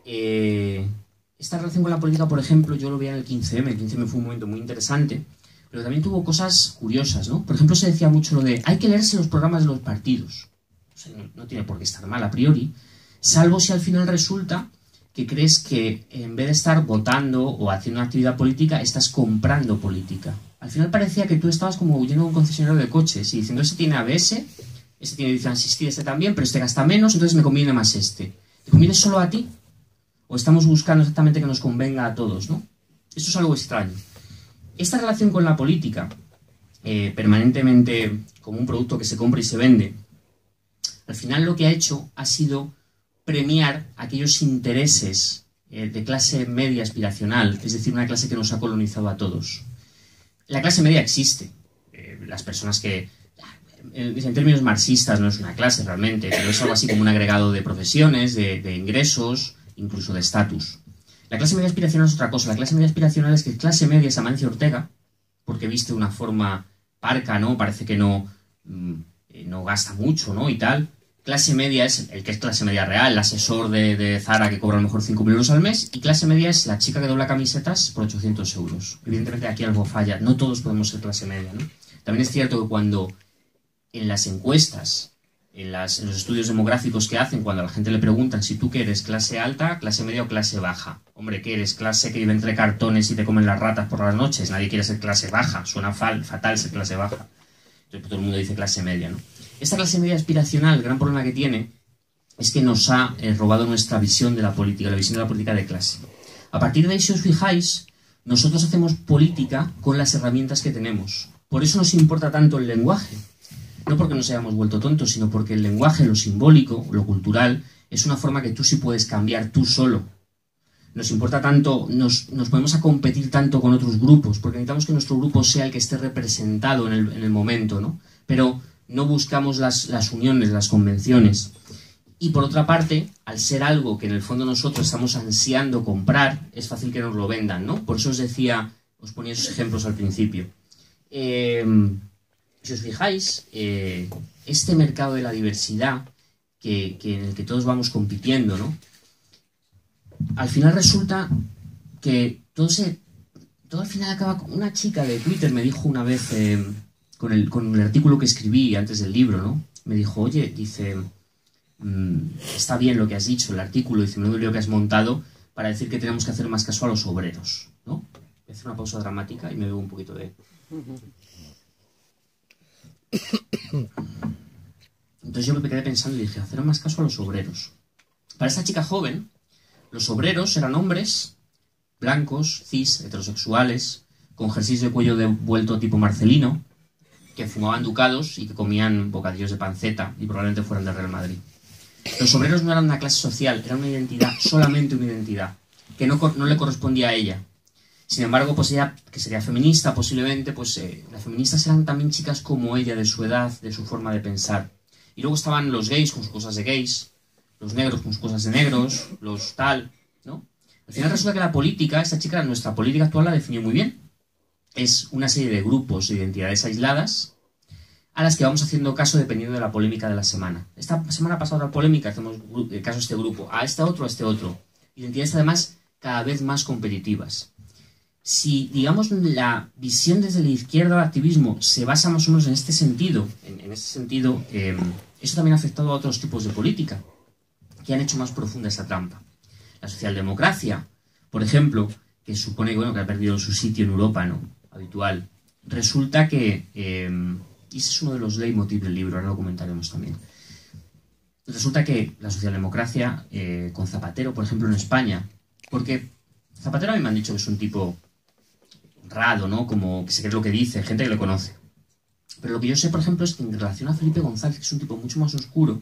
esta relación con la política, por ejemplo, yo lo veía en el 15M. El 15M fue un momento muy interesante, pero también tuvo cosas curiosas, ¿no? Por ejemplo, se decía mucho lo de hay que leerse los programas de los partidos. O sea, no tiene por qué estar mal a priori, salvo si al final resulta que crees que en vez de estar votando o haciendo una actividad política, estás comprando política. Al final parecía que tú estabas como yendo a un concesionario de coches y diciendo, este tiene ABS, este tiene edición asistida, este también, pero este gasta menos, entonces me conviene más este. ¿Te conviene solo a ti? ¿O estamos buscando exactamente que nos convenga a todos, ¿no? Esto es algo extraño. Esta relación con la política, permanentemente como un producto que se compra y se vende, al final lo que ha hecho ha sido premiar aquellos intereses de clase media aspiracional, es decir, una clase que nos ha colonizado a todos. La clase media existe. Las personas que, en términos marxistas, no es una clase realmente, pero es algo así como un agregado de profesiones, de ingresos, incluso de estatus. La clase media aspiracional es otra cosa. La clase media aspiracional es que clase media es Amancio Ortega, porque viste de una forma parca, ¿no? Parece que no gasta mucho, ¿no? Y tal. Clase media es el que es clase media real, el asesor de Zara que cobra a lo mejor 5.000 euros al mes, y clase media es la chica que dobla camisetas por 800 euros. Evidentemente aquí algo falla. No todos podemos ser clase media, ¿no? También es cierto que cuando en las encuestas, en los estudios demográficos que hacen, cuando a la gente le preguntan si tú que eres clase alta, clase media o clase baja. Hombre, ¿qué eres? ¿Clase que vive entre cartones y te comen las ratas por las noches? Nadie quiere ser clase baja. Suena fatal ser clase baja. Entonces todo el mundo dice clase media, ¿no? Esta clase media aspiracional, el gran problema que tiene es que nos ha robado nuestra visión de la política, la visión de la política de clase. A partir de ahí, si os fijáis, nosotros hacemos política con las herramientas que tenemos. Por eso nos importa tanto el lenguaje. No porque nos hayamos vuelto tontos, sino porque el lenguaje, lo simbólico, lo cultural, es una forma que tú sí puedes cambiar tú solo. Nos importa tanto, nos ponemos a competir tanto con otros grupos, porque necesitamos que nuestro grupo sea el que esté representado en el momento, ¿no? Pero no buscamos las uniones, las convenciones. Y por otra parte, al ser algo que en el fondo nosotros estamos ansiando comprar, es fácil que nos lo vendan, ¿no? Por eso os decía, os ponía esos ejemplos al principio. Si os fijáis, este mercado de la diversidad en el que todos vamos compitiendo, ¿no? Al final resulta que todo al final acaba... Una chica de Twitter me dijo una vez, con el artículo que escribí antes del libro, ¿no? Me dijo, oye, dice, está bien lo que has dicho, el artículo, dice, menudo lío que has montado para decir que tenemos que hacer más caso a los obreros, ¿no? Voy a hacer una pausa dramática y me bebo un poquito de... Entonces yo me quedé pensando y dije, hacer más caso a los obreros. Para esta chica joven, los obreros eran hombres blancos, cis, heterosexuales, con jerseys de cuello vuelto tipo Marcelino, que fumaban ducados y que comían bocadillos de panceta y probablemente fueran del Real Madrid. Los obreros no eran una clase social, era una identidad, solamente una identidad, que no le correspondía a ella. Sin embargo, pues ella, que sería feminista posiblemente, pues las feministas eran también chicas como ella, de su edad, de su forma de pensar. Y luego estaban los gays con sus cosas de gays, los negros con sus cosas de negros, los tal, ¿no? Al final resulta que la política, esta chica, nuestra política actual la definió muy bien. Es una serie de grupos, de identidades aisladas, a las que vamos haciendo caso dependiendo de la polémica de la semana. Esta semana pasada otra polémica, hacemos caso a este grupo, a este otro. Identidades además cada vez más competitivas. Si, digamos, la visión desde la izquierda del activismo se basa más o menos en este sentido, eso también ha afectado a otros tipos de política, que han hecho más profunda esa trampa. La socialdemocracia, por ejemplo, que supone que ha perdido su sitio en Europa, ¿no? Habitual. Resulta que, y ese es uno de los leitmotiv del libro, ahora lo comentaremos también. Resulta que la socialdemocracia, con Zapatero, por ejemplo, en España, porque Zapatero a mí me han dicho que es un tipo honrado, ¿no? Como que se cree lo que dice, gente que le conoce. Pero lo que yo sé, por ejemplo, es que en relación a Felipe González, que es un tipo mucho más oscuro,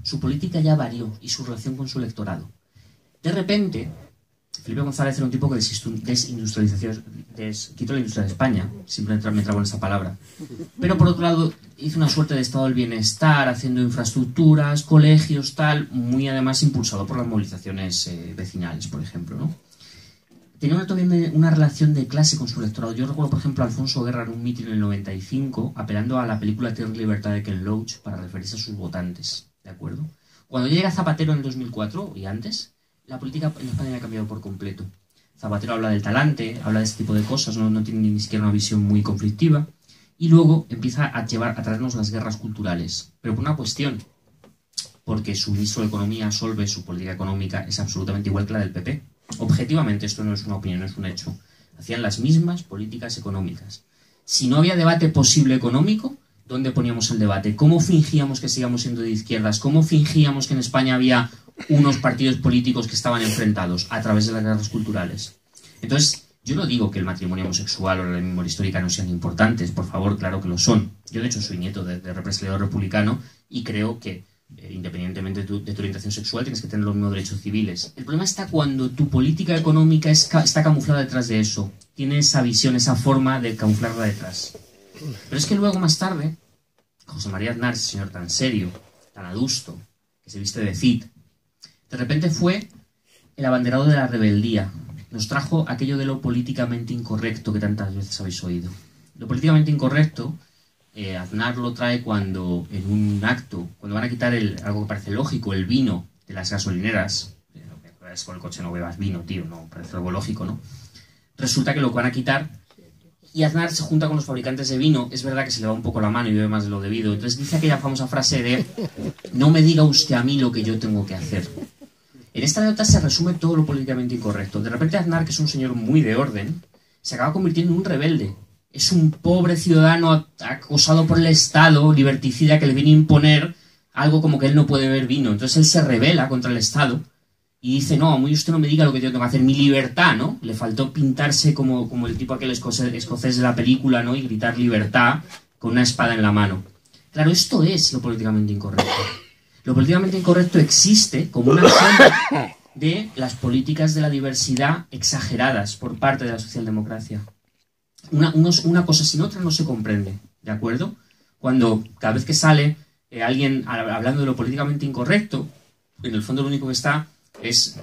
su política ya varió y su relación con su electorado. De repente, Felipe González era un tipo que quitó la industria de España, simplemente me trago en esa palabra. Pero por otro lado, hizo una suerte de estado del bienestar, haciendo infraestructuras, colegios, tal, muy además impulsado por las movilizaciones vecinales, por ejemplo, ¿no? Tenía también una relación de clase con su electorado. Yo recuerdo, por ejemplo, a Alfonso Guerra en un mitin en el 95, apelando a la película Tierra y Libertad de Ken Loach para referirse a sus votantes, ¿de acuerdo? Cuando llega Zapatero en el 2004 y antes, la política en España ha cambiado por completo. Zapatero habla del talante, habla de este tipo de cosas, no tiene ni siquiera una visión muy conflictiva, y luego empieza a traernos las guerras culturales. Pero por una cuestión, porque su ministro de Economía, Solve, su política económica es absolutamente igual que la del PP. Objetivamente, esto no es una opinión, es un hecho. Hacían las mismas políticas económicas. Si no había debate posible económico, ¿dónde poníamos el debate? ¿Cómo fingíamos que sigamos siendo de izquierdas? ¿Cómo fingíamos que en España había unos partidos políticos que estaban enfrentados? A través de las guerras culturales. Entonces, yo no digo que el matrimonio homosexual o la memoria histórica no sean importantes, por favor, claro que lo son. Yo, de hecho, soy nieto de represaliado republicano y creo que, independientemente de tu orientación sexual, tienes que tener los mismos derechos civiles. El problema está cuando tu política económica está camuflada detrás de eso. Tiene esa visión, esa forma de camuflarla detrás. Pero es que luego, más tarde, José María Aznar, ese señor tan serio, tan adusto, que se viste de Cid, de repente fue el abanderado de la rebeldía. Nos trajo aquello de lo políticamente incorrecto que tantas veces habéis oído. Lo políticamente incorrecto, Aznar lo trae cuando en un acto, cuando van a quitar algo que parece lógico, el vino de las gasolineras, con el coche no bebas vino, tío, no parece algo lógico, ¿no? Resulta que lo van a quitar y Aznar se junta con los fabricantes de vino. Es verdad que se le va un poco la mano y bebe más de lo debido. Entonces dice aquella famosa frase de: no me diga usted a mí lo que yo tengo que hacer. En esta anécdota se resume todo lo políticamente incorrecto. De repente Aznar, que es un señor muy de orden, se acaba convirtiendo en un rebelde. Es un pobre ciudadano acosado por el Estado, liberticida, que le viene a imponer algo como que él no puede beber vino. Entonces él se rebela contra el Estado y dice: no, a mí usted no me diga lo que yo tengo que hacer, mi libertad, ¿no? Le faltó pintarse como el tipo aquel escocés de la película, ¿no? Y gritar libertad con una espada en la mano. Claro, esto es lo políticamente incorrecto. Lo políticamente incorrecto existe como una sombra de las políticas de la diversidad exageradas por parte de la socialdemocracia. Una cosa sin otra no se comprende, ¿de acuerdo? cuando cada vez que sale alguien hablando de lo políticamente incorrecto, en el fondo lo único que está es,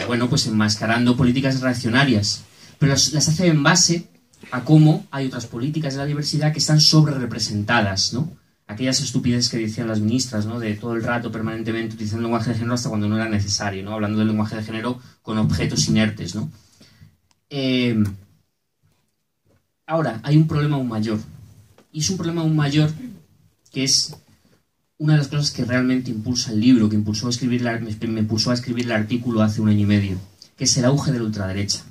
bueno, pues enmascarando políticas reaccionarias, pero las hace en base a cómo hay otras políticas de la diversidad que están sobre representadas, ¿no? Aquellas estupideces que decían las ministras, ¿no? De todo el rato, permanentemente, utilizando el lenguaje de género hasta cuando no era necesario, ¿no? Hablando del lenguaje de género con objetos inertes, ¿no? Ahora, hay un problema aún mayor. Y es un problema aún mayor que es una de las cosas que realmente impulsa el libro, que me impulsó a escribir el artículo hace 1 año y medio, que es el auge de la ultraderecha.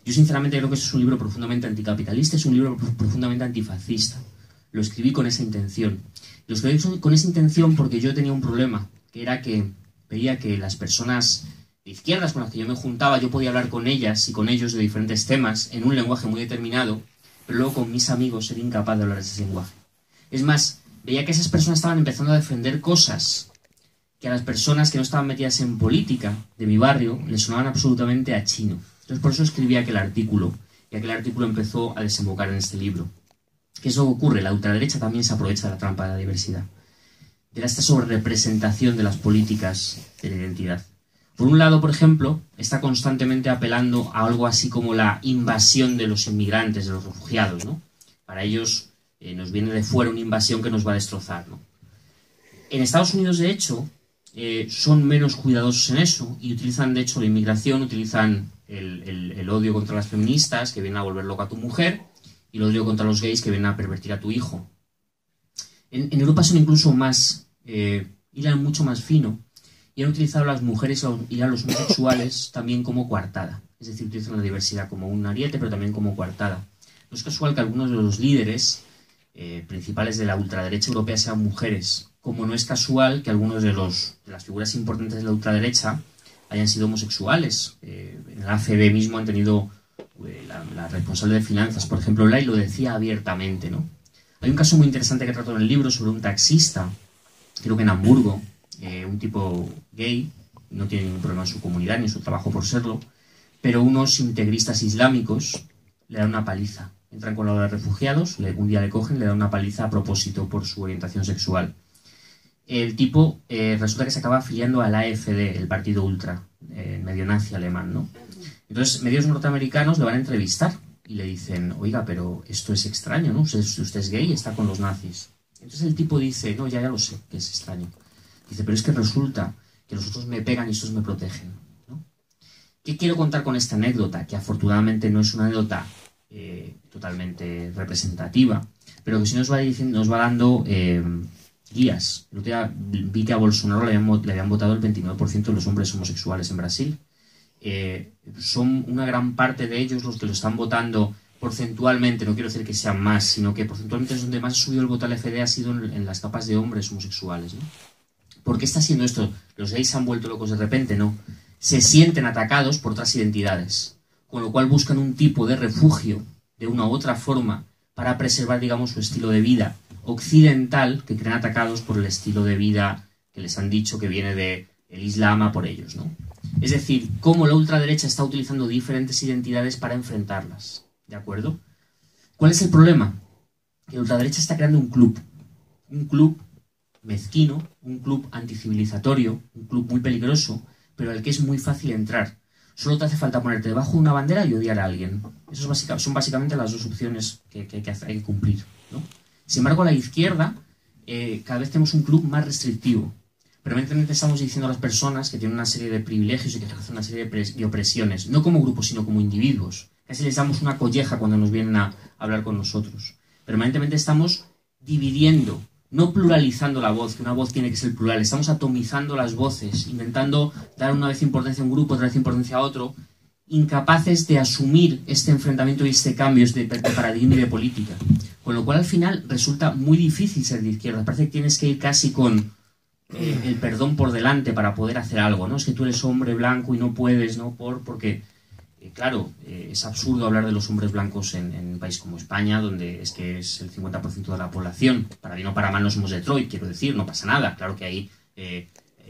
Yo sinceramente creo que es un libro profundamente anticapitalista, es un libro profundamente antifascista. Lo escribí con esa intención. Lo escribí con esa intención porque yo tenía un problema, que era que veía que las personas de izquierdas con las que yo me juntaba, yo podía hablar con ellas y con ellos de diferentes temas en un lenguaje muy determinado, pero luego con mis amigos era incapaz de hablar ese lenguaje. Es más, veía que esas personas estaban empezando a defender cosas que a las personas que no estaban metidas en política de mi barrio les sonaban absolutamente a chino. Entonces por eso escribí aquel artículo, y aquel artículo empezó a desembocar en este libro. ¿Qué es lo que ocurre? La ultraderecha también se aprovecha de la trampa de la diversidad, de esta sobrerepresentación de las políticas de la identidad. Por un lado, por ejemplo, está constantemente apelando a algo así como la invasión de los inmigrantes, de los refugiados, ¿no? Para ellos nos viene de fuera una invasión que nos va a destrozar, ¿no? En Estados Unidos, de hecho, son menos cuidadosos en eso y utilizan, de hecho, la inmigración, utilizan el odio contra las feministas, que vienen a volver loca a tu mujer, y el odio contra los gays, que vienen a pervertir a tu hijo. En Europa son incluso más, hilan mucho más fino, y han utilizado a las mujeres y a los homosexuales también como coartada. Es decir, utilizan la diversidad como un ariete, pero también como coartada. No es casual que algunos de los líderes principales de la ultraderecha europea sean mujeres, como no es casual que algunos de las figuras importantes de la ultraderecha hayan sido homosexuales. En el AFD mismo han tenido la responsable de finanzas, por ejemplo, Lai lo decía abiertamente, ¿no? Hay un caso muy interesante que trato en el libro sobre un taxista, creo que en Hamburgo, un tipo gay, no tiene ningún problema en su comunidad ni en su trabajo por serlo, pero unos integristas islámicos le dan una paliza. Entran con la ola de refugiados, un día le cogen, le dan una paliza a propósito por su orientación sexual. El tipo resulta que se acaba afiliando al AfD, el partido ultra, medio nazi alemán, ¿no? Entonces, medios norteamericanos le van a entrevistar y le dicen, oiga, pero esto es extraño, ¿no? Usted es gay y está con los nazis. Entonces el tipo dice, no, ya lo sé, que es extraño. Dice, pero es que resulta que los otros me pegan y estos me protegen, ¿no? ¿Qué quiero contar con esta anécdota? Que afortunadamente no es una anécdota totalmente representativa, pero que sí nos va dando guías. El otro día vi que a Bolsonaro le habían votado el 29% de los hombres homosexuales en Brasil. Son una gran parte de ellos los que lo están votando porcentualmente, no quiero decir que sean más, sino que porcentualmente es donde más ha subido el voto al FD ha sido en las capas de hombres homosexuales, ¿no? ¿Por qué está siendo esto? ¿Los gays se han vuelto locos de repente? No. Se sienten atacados por otras identidades, con lo cual buscan un tipo de refugio de una u otra forma para preservar, digamos, su estilo de vida occidental, que creen atacados por el estilo de vida que les han dicho que viene del Islam a por ellos, ¿no? Es decir, cómo la ultraderecha está utilizando diferentes identidades para enfrentarlas, ¿de acuerdo? ¿Cuál es el problema? Que la ultraderecha está creando un club mezquino, un club anticivilizatorio, un club muy peligroso, pero al que es muy fácil entrar. Solo te hace falta ponerte debajo de una bandera y odiar a alguien. Son básicamente las dos opciones que hay que cumplir, ¿no? Sin embargo, a la izquierda cada vez tenemos un club más restrictivo. Permanentemente estamos diciendo a las personas que tienen una serie de privilegios y que ejercen una serie de opresiones, no como grupos, sino como individuos. Casi les damos una colleja cuando nos vienen a hablar con nosotros. Permanentemente estamos dividiendo, no pluralizando la voz, que una voz tiene que ser plural. Estamos atomizando las voces, intentando dar una vez importancia a un grupo, otra vez importancia a otro, incapaces de asumir este enfrentamiento y este cambio de paradigma y de política. Con lo cual, al final, resulta muy difícil ser de izquierda. Parece que tienes que ir casi con el perdón por delante para poder hacer algo, ¿no? Es que tú eres hombre blanco y no puedes, ¿no? Porque, claro, es absurdo hablar de los hombres blancos en un país como España, donde es que es el 50% de la población. Para bien o para mal no somos Detroit, quiero decir, no pasa nada. Claro que hay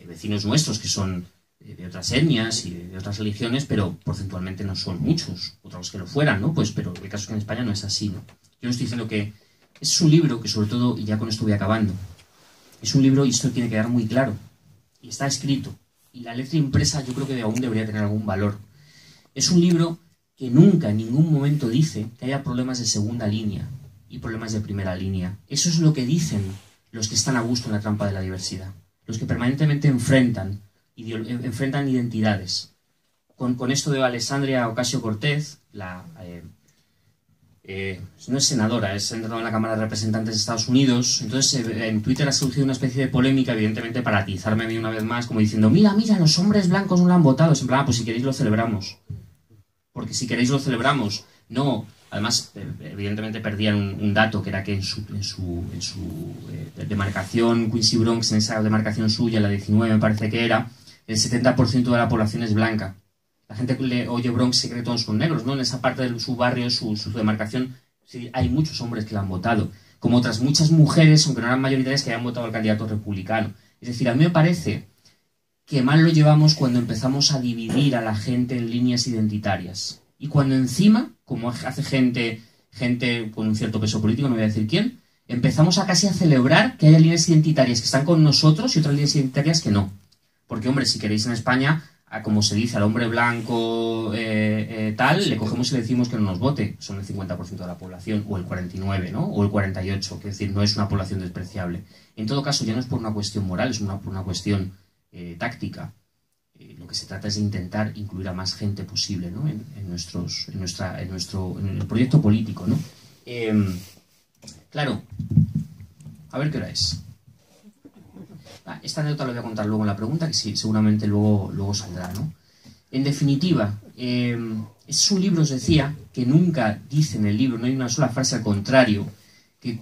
vecinos nuestros que son de otras etnias y de otras religiones, pero porcentualmente no son muchos, otros que lo fueran, ¿no? Pues, pero el caso es que en España no es así, ¿no? Yo no estoy diciendo que Es un libro que, sobre todo, y ya con esto voy acabando, es un libro, y esto tiene que quedar muy claro, y está escrito, y la letra impresa yo creo que aún debería tener algún valor. Es un libro que nunca, en ningún momento dice que haya problemas de segunda línea y problemas de primera línea. Eso es lo que dicen los que están a gusto en la trampa de la diversidad, los que permanentemente enfrentan identidades. Con esto de Alexandria Ocasio-Cortez, no es senadora, es senadora en la Cámara de Representantes de Estados Unidos. Entonces en Twitter ha surgido una especie de polémica, evidentemente para atizarme a mí una vez más, como diciendo, mira, los hombres blancos no lo han votado. Es en plan, pues si queréis lo celebramos. Porque si queréis lo celebramos. No, además, evidentemente perdían un dato, que era que en su demarcación Quincy-Bronx, en esa demarcación suya, la 19 me parece que era, el 70% de la población es blanca. La gente que le oye Bronx se cree que todos son negros, ¿no? En esa parte de su barrio, su demarcación, sí, hay muchos hombres que la han votado, como otras muchas mujeres, aunque no eran mayoritarias, que hayan votado al candidato republicano. Es decir, a mí me parece que mal lo llevamos cuando empezamos a dividir a la gente en líneas identitarias. Y cuando encima, como hace gente con un cierto peso político, no voy a decir quién, empezamos a casi a celebrar que haya líneas identitarias que están con nosotros y otras líneas identitarias que no. Porque, hombre, si queréis en España, como se dice, al hombre blanco tal, le cogemos y le decimos que no nos vote. Son el 50% de la población, o el 49%, ¿no? O el 48%, es decir, no es una población despreciable. En todo caso, ya no es por una cuestión moral, es por una cuestión táctica. Lo que se trata es de intentar incluir a más gente posible, ¿no? en el proyecto político, ¿no? Claro, a ver qué hora es. Esta anécdota la voy a contar luego en la pregunta, que sí, seguramente luego saldrá, ¿no? En definitiva, es un libro, os decía, que nunca dice en el libro, no hay una sola frase al contrario, que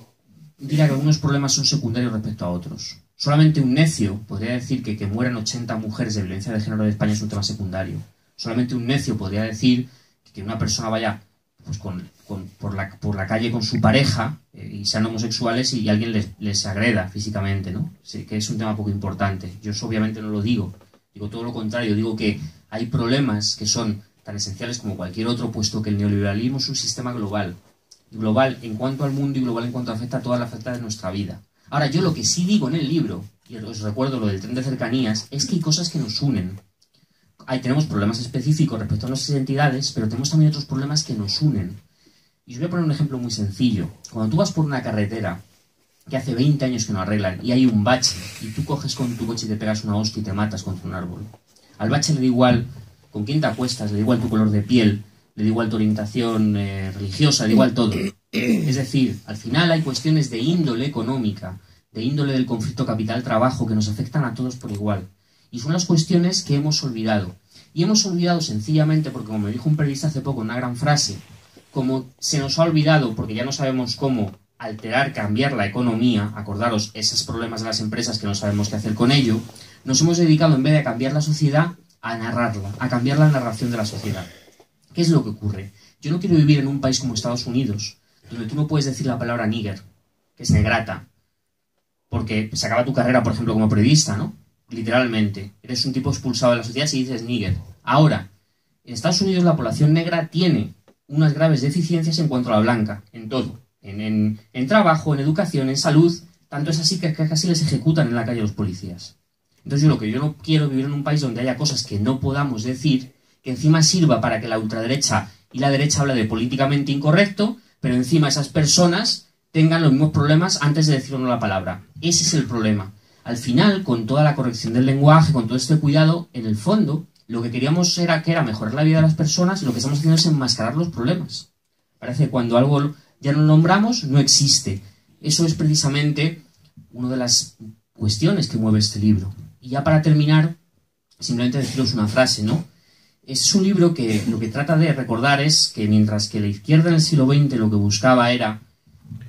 diga que algunos problemas son secundarios respecto a otros. Solamente un necio podría decir que mueran 80 mujeres de violencia de género en España es un tema secundario. Solamente un necio podría decir que una persona vaya pues, por la calle con su pareja y sean homosexuales y alguien les agreda físicamente, ¿no? Sí, que es un tema poco importante. Yo eso obviamente no lo digo. Digo todo lo contrario. Digo que hay problemas que son tan esenciales como cualquier otro, puesto que el neoliberalismo es un sistema global. Global en cuanto al mundo y global en cuanto afecta a todas las facetas de nuestra vida. Ahora, yo lo que sí digo en el libro, y os recuerdo lo del tren de cercanías, es que hay cosas que nos unen. Ahí tenemos problemas específicos respecto a nuestras identidades, pero tenemos también otros problemas que nos unen. Y os voy a poner un ejemplo muy sencillo. Cuando tú vas por una carretera que hace 20 años que no arreglan y hay un bache, y tú coges con tu coche y te pegas una hostia y te matas contra un árbol, al bache le da igual con quién te acuestas, le da igual tu color de piel, le da igual tu orientación religiosa, le da igual todo. Es decir, al final hay cuestiones de índole económica, de índole del conflicto capital-trabajo que nos afectan a todos por igual. Y son las cuestiones que hemos olvidado. Y hemos olvidado sencillamente porque, como me dijo un periodista hace poco, una gran frase, como se nos ha olvidado porque ya no sabemos cómo alterar, cambiar la economía, acordaros, esos problemas de las empresas que no sabemos qué hacer con ello, nos hemos dedicado, en vez de cambiar la sociedad, a narrarla, a cambiar la narración de la sociedad. ¿Qué es lo que ocurre? Yo no quiero vivir en un país como Estados Unidos, donde tú no puedes decir la palabra nigger, que es negrata, porque se acaba tu carrera, por ejemplo, como periodista, ¿no? Literalmente. Eres un tipo expulsado de la sociedad si dices nigger. Ahora, en Estados Unidos la población negra tiene unas graves deficiencias en cuanto a la blanca, en todo. En trabajo, en educación, en salud. Tanto es así que casi les ejecutan en la calle los policías. Entonces yo no quiero vivir en un país donde haya cosas que no podamos decir, que encima sirva para que la ultraderecha y la derecha hable de políticamente incorrecto, pero encima esas personas tengan los mismos problemas antes de decir o no la palabra. Ese es el problema. Al final, con toda la corrección del lenguaje, con todo este cuidado, en el fondo, lo que queríamos era mejorar la vida de las personas y lo que estamos haciendo es enmascarar los problemas. Parece que cuando algo ya no lo nombramos, no existe. Eso es precisamente una de las cuestiones que mueve este libro. Y ya para terminar, simplemente deciros una frase, ¿no? Es un libro que lo que trata de recordar es que mientras que la izquierda en el siglo XX lo que buscaba era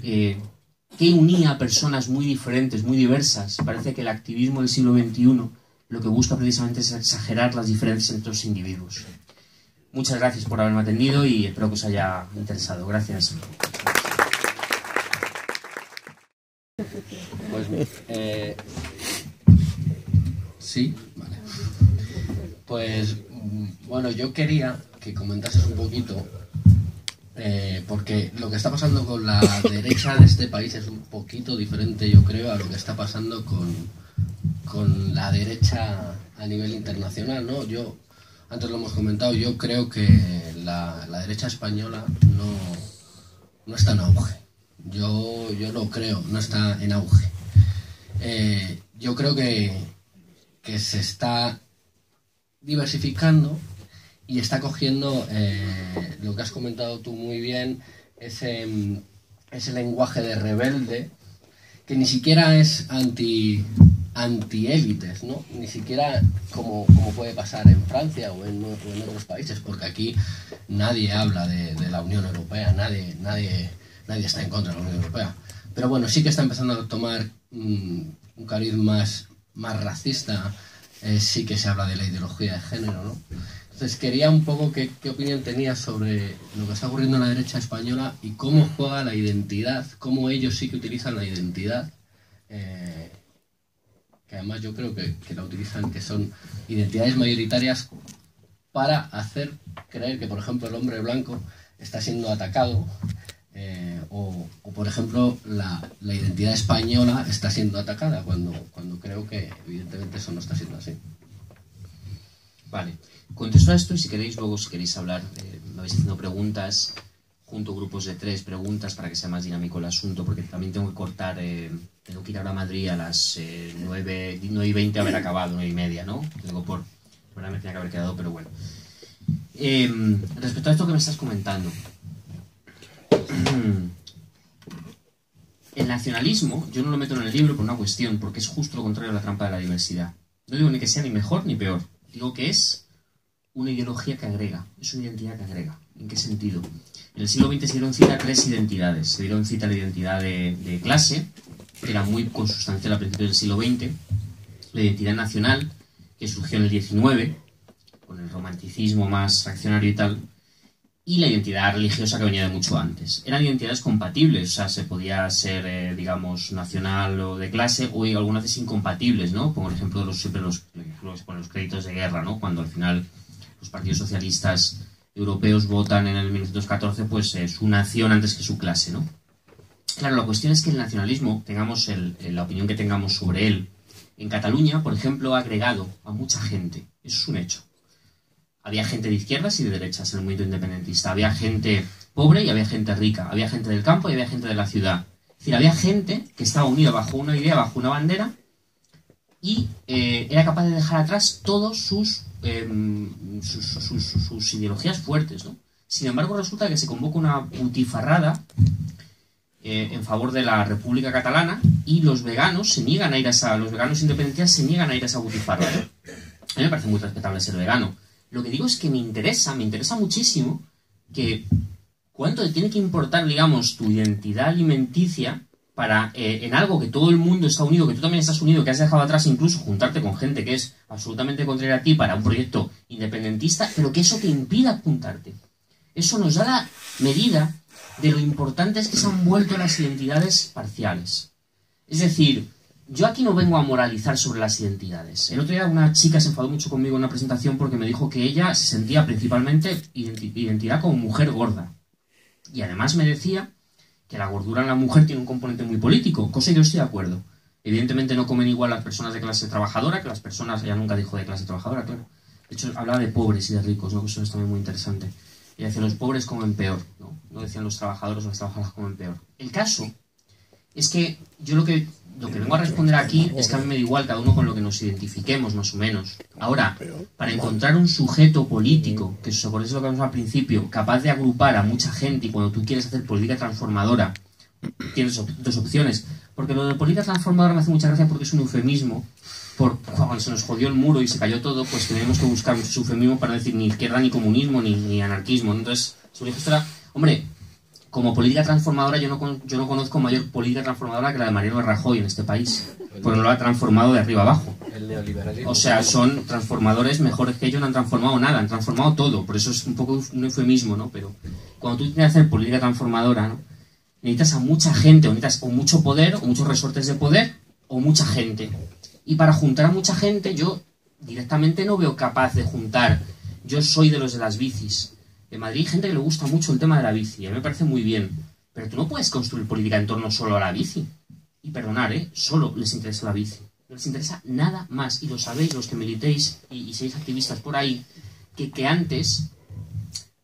que unía a personas muy diferentes, muy diversas, parece que el activismo del siglo XXI lo que busca precisamente es exagerar las diferencias entre los individuos. Muchas gracias por haberme atendido y espero que os haya interesado. Gracias. Pues sí, vale. Pues bueno, yo quería que comentases un poquito porque lo que está pasando con la derecha de este país es un poquito diferente, yo creo, a lo que está pasando con la derecha a nivel internacional, ¿no? Antes lo hemos comentado, yo creo que la derecha española no está en auge. Yo lo creo, no está en auge. Yo creo que se está diversificando y está cogiendo lo que has comentado tú muy bien, ese lenguaje de rebelde, que ni siquiera es anti-élites, ¿no? Ni siquiera como puede pasar en Francia o en otros países, porque aquí nadie habla de la Unión Europea, nadie está en contra de la Unión Europea. Pero bueno, sí que está empezando a tomar un cariz más racista, sí que se habla de la ideología de género, ¿no? Entonces quería un poco qué opinión tenías sobre lo que está ocurriendo en la derecha española y cómo juega la identidad, cómo ellos sí que utilizan la identidad, que además yo creo que la utilizan, que son identidades mayoritarias para hacer creer que, por ejemplo, el hombre blanco está siendo atacado, o por ejemplo, la identidad española está siendo atacada, cuando creo que evidentemente eso no está siendo así. Vale, contesto a esto y si queréis hablar, me vais haciendo preguntas, junto grupos de 3 preguntas para que sea más dinámico el asunto, porque también tengo que cortar, tengo que ir ahora a Madrid a las 9:20 haber acabado, 9:30, ¿no? Verdad me tenía que haber quedado, pero bueno. Respecto a esto que me estás comentando, el nacionalismo, yo no lo meto en el libro por una cuestión, porque es justo lo contrario a la trampa de la diversidad. No digo ni que sea ni mejor ni peor, digo que es una ideología que agrega, es una identidad que agrega. ¿En qué sentido? En el siglo XX se dieron cita a 3 identidades. Se dieron cita a la identidad de clase, que era muy consustancial a principios del siglo XX, la identidad nacional, que surgió en el XIX, con el romanticismo más reaccionario y tal, y la identidad religiosa, que venía de mucho antes. Eran identidades compatibles, o sea, se podía ser, digamos, nacional o de clase, o algunas veces incompatibles, ¿no? Por ejemplo, siempre los créditos de guerra, ¿no? Cuando al final los partidos socialistas europeos votan en el 1914, pues su nación antes que su clase, ¿no? Claro, la cuestión es que el nacionalismo, tengamos la opinión que tengamos sobre él, en Cataluña, por ejemplo, ha agregado a mucha gente. Eso es un hecho. Había gente de izquierdas y de derechas en el movimiento independentista. Había gente pobre y había gente rica. Había gente del campo y había gente de la ciudad. Es decir, había gente que estaba unida bajo una idea, bajo una bandera, y era capaz de dejar atrás todos sus ideologías fuertes, ¿no? Sin embargo, resulta que se convoca una butifarrada en favor de la República Catalana y los veganos se niegan a ir a los veganos independentistas se niegan a ir a esa butifarrada. A mí me parece muy respetable ser vegano. Lo que digo es que me interesa muchísimo que cuánto te tiene que importar, digamos, tu identidad alimenticia para, en algo que todo el mundo está unido, que tú también estás unido, que has dejado atrás, incluso juntarte con gente que es absolutamente contraria a ti para un proyecto independentista, pero que eso te impida apuntarte. Eso nos da la medida de lo importantes que se han vuelto las identidades parciales. Es decir, yo aquí no vengo a moralizar sobre las identidades. El otro día una chica se enfadó mucho conmigo en una presentación porque me dijo que ella se sentía principalmente identidad como mujer gorda. Y además me decía que la gordura en la mujer tiene un componente muy político, cosa que yo estoy de acuerdo. Evidentemente no comen igual las personas de clase trabajadora que las personas, ella nunca dijo de clase trabajadora, claro. De hecho, hablaba de pobres y de ricos, ¿no? Eso es también muy interesante. Ella decía, los pobres comen peor, ¿no? No decían los trabajadores o las trabajadoras comen peor. El caso es que yo lo que vengo a responder aquí es que a mí me da igual cada uno con lo que nos identifiquemos, más o menos. Ahora, para encontrar un sujeto político, que por eso lo que hablamos al principio, capaz de agrupar a mucha gente, y cuando tú quieres hacer política transformadora, tienes dos opciones. Porque lo de política transformadora me hace mucha gracia porque es un eufemismo. Cuando se nos jodió el muro y se cayó todo, pues tenemos que buscar un eufemismo para decir ni izquierda, ni comunismo, ni anarquismo. Entonces, su era, hombre, como política transformadora yo no conozco mayor política transformadora que la de Mariano Rajoy en este país, porque no lo ha transformado de arriba abajo. El neoliberalismo. O sea, son transformadores mejores que ellos, no han transformado nada, han transformado todo, por eso es un poco un eufemismo, ¿no? Pero cuando tú tienes que hacer política transformadora, ¿no? Necesitas a mucha gente, o necesitas o mucho poder, o muchos resortes de poder, o mucha gente. Y para juntar a mucha gente, yo directamente no veo capaz de juntar. Yo soy de los de las bicis. En Madrid hay gente que le gusta mucho el tema de la bici, a mí me parece muy bien, pero tú no puedes construir política en torno solo a la bici. Y perdonar, solo les interesa la bici. No les interesa nada más, y lo sabéis los que militéis y seáis activistas por ahí, que antes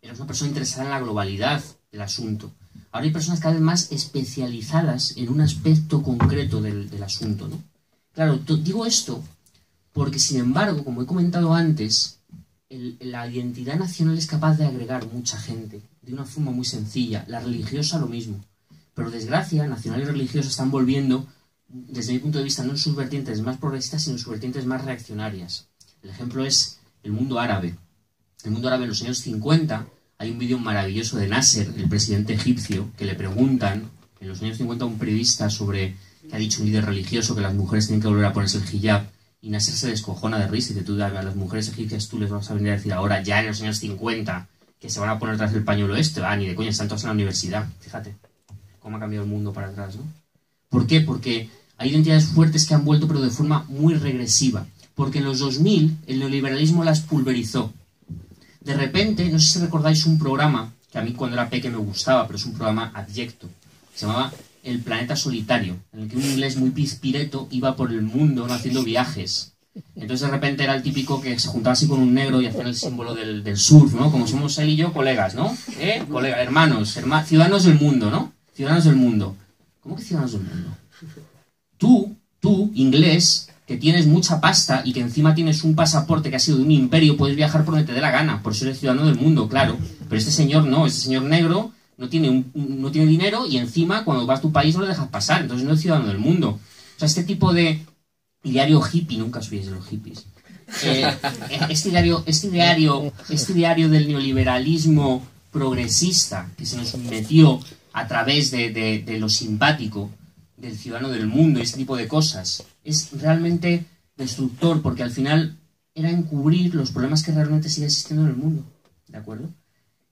eras una persona interesada en la globalidad del asunto. Ahora hay personas cada vez más especializadas en un aspecto concreto del asunto, ¿no? Claro, digo esto porque, sin embargo, como he comentado antes, la identidad nacional es capaz de agregar mucha gente de una forma muy sencilla. La religiosa lo mismo. Pero, desgracia, nacional y religiosa están volviendo, desde mi punto de vista, no en sus vertientes más progresistas, sino en sus vertientes más reaccionarias. El ejemplo es el mundo árabe. El mundo árabe en los años 50, hay un vídeo maravilloso de Nasser, el presidente egipcio, que le preguntan, en los años 50, a un periodista sobre que ha dicho un líder religioso que las mujeres tienen que volver a ponerse el hijab, y Nasser se descojona de risa y dice, tú a las mujeres egipcias tú les vas a venir a decir ahora, ya en los años 50, que se van a poner tras el pañuelo ni de coña, están todos en la universidad. Fíjate cómo ha cambiado el mundo para atrás, ¿no? ¿Por qué? Porque hay identidades fuertes que han vuelto, pero de forma muy regresiva. Porque en los 2000 el neoliberalismo las pulverizó. De repente, no sé si recordáis un programa, que a mí cuando era peque me gustaba, pero es un programa abyecto, se llamaba El planeta solitario, en el que un inglés muy pizpireto iba por el mundo, ¿no?, haciendo viajes. Entonces de repente era el típico que se juntaba así con un negro y hacían el símbolo del surf, ¿no? Como somos él y yo, colegas, ¿no? Colegas, hermanos, ciudadanos del mundo, ¿no? Ciudadanos del mundo. ¿Cómo que ciudadanos del mundo? Tú, inglés, que tienes mucha pasta y que encima tienes un pasaporte que ha sido de un imperio, puedes viajar por donde te dé la gana, por eso eres ciudadano del mundo, claro. Pero este señor no, este señor negro no tiene dinero y encima cuando vas a tu país no le dejas pasar, entonces no es ciudadano del mundo. O sea, este tipo de ideario hippie, nunca os de los hippies. Este ideario del neoliberalismo progresista que se nos metió a través de lo simpático del ciudadano del mundo y este tipo de cosas es realmente destructor, porque al final era encubrir los problemas que realmente siguen existiendo en el mundo, ¿de acuerdo?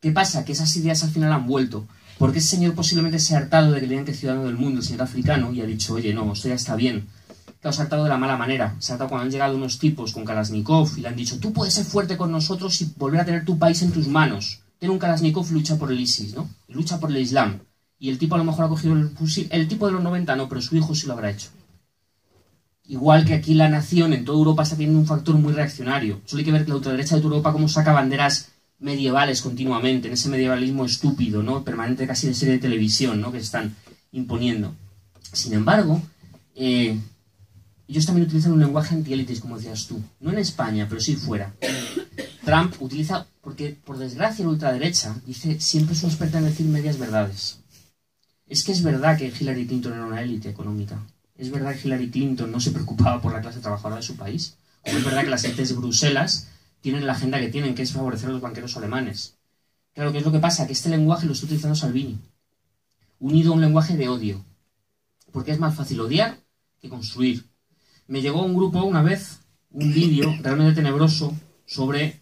¿Qué pasa? Que esas ideas al final han vuelto, porque ese señor posiblemente se ha hartado de que le digan que es ciudadano del mundo, el señor africano, y ha dicho, oye, no, esto ya está bien. Claro, se ha hartado de la mala manera, se ha hartado cuando han llegado unos tipos con Kalashnikov y le han dicho, tú puedes ser fuerte con nosotros y volver a tener tu país en tus manos. Ten un Kalashnikov y lucha por el ISIS, ¿no? Y lucha por el Islam. Y el tipo a lo mejor ha cogido el fusil, el tipo de los 90 no, pero su hijo sí lo habrá hecho. Igual que aquí la nación en toda Europa está teniendo un factor muy reaccionario. Solo hay que ver que la ultraderecha de toda Europa cómo saca banderas medievales continuamente, en ese medievalismo estúpido, ¿no? Permanente, casi de serie de televisión, ¿no?, que se están imponiendo. Sin embargo, ellos también utilizan un lenguaje antiélites, como decías tú. No en España, pero sí fuera. Trump utiliza, porque por desgracia la ultraderecha dice siempre es un experto en decir medias verdades. Es que es verdad que Hillary Clinton era una élite económica. Es verdad que Hillary Clinton no se preocupaba por la clase trabajadora de su país. Como es verdad que las élites de Bruselas tienen la agenda que tienen, que es favorecer a los banqueros alemanes. Claro, ¿qué es lo que pasa? Que este lenguaje lo está utilizando Salvini, unido a un lenguaje de odio. Porque es más fácil odiar que construir. Me llegó un grupo una vez, un vídeo realmente tenebroso sobre...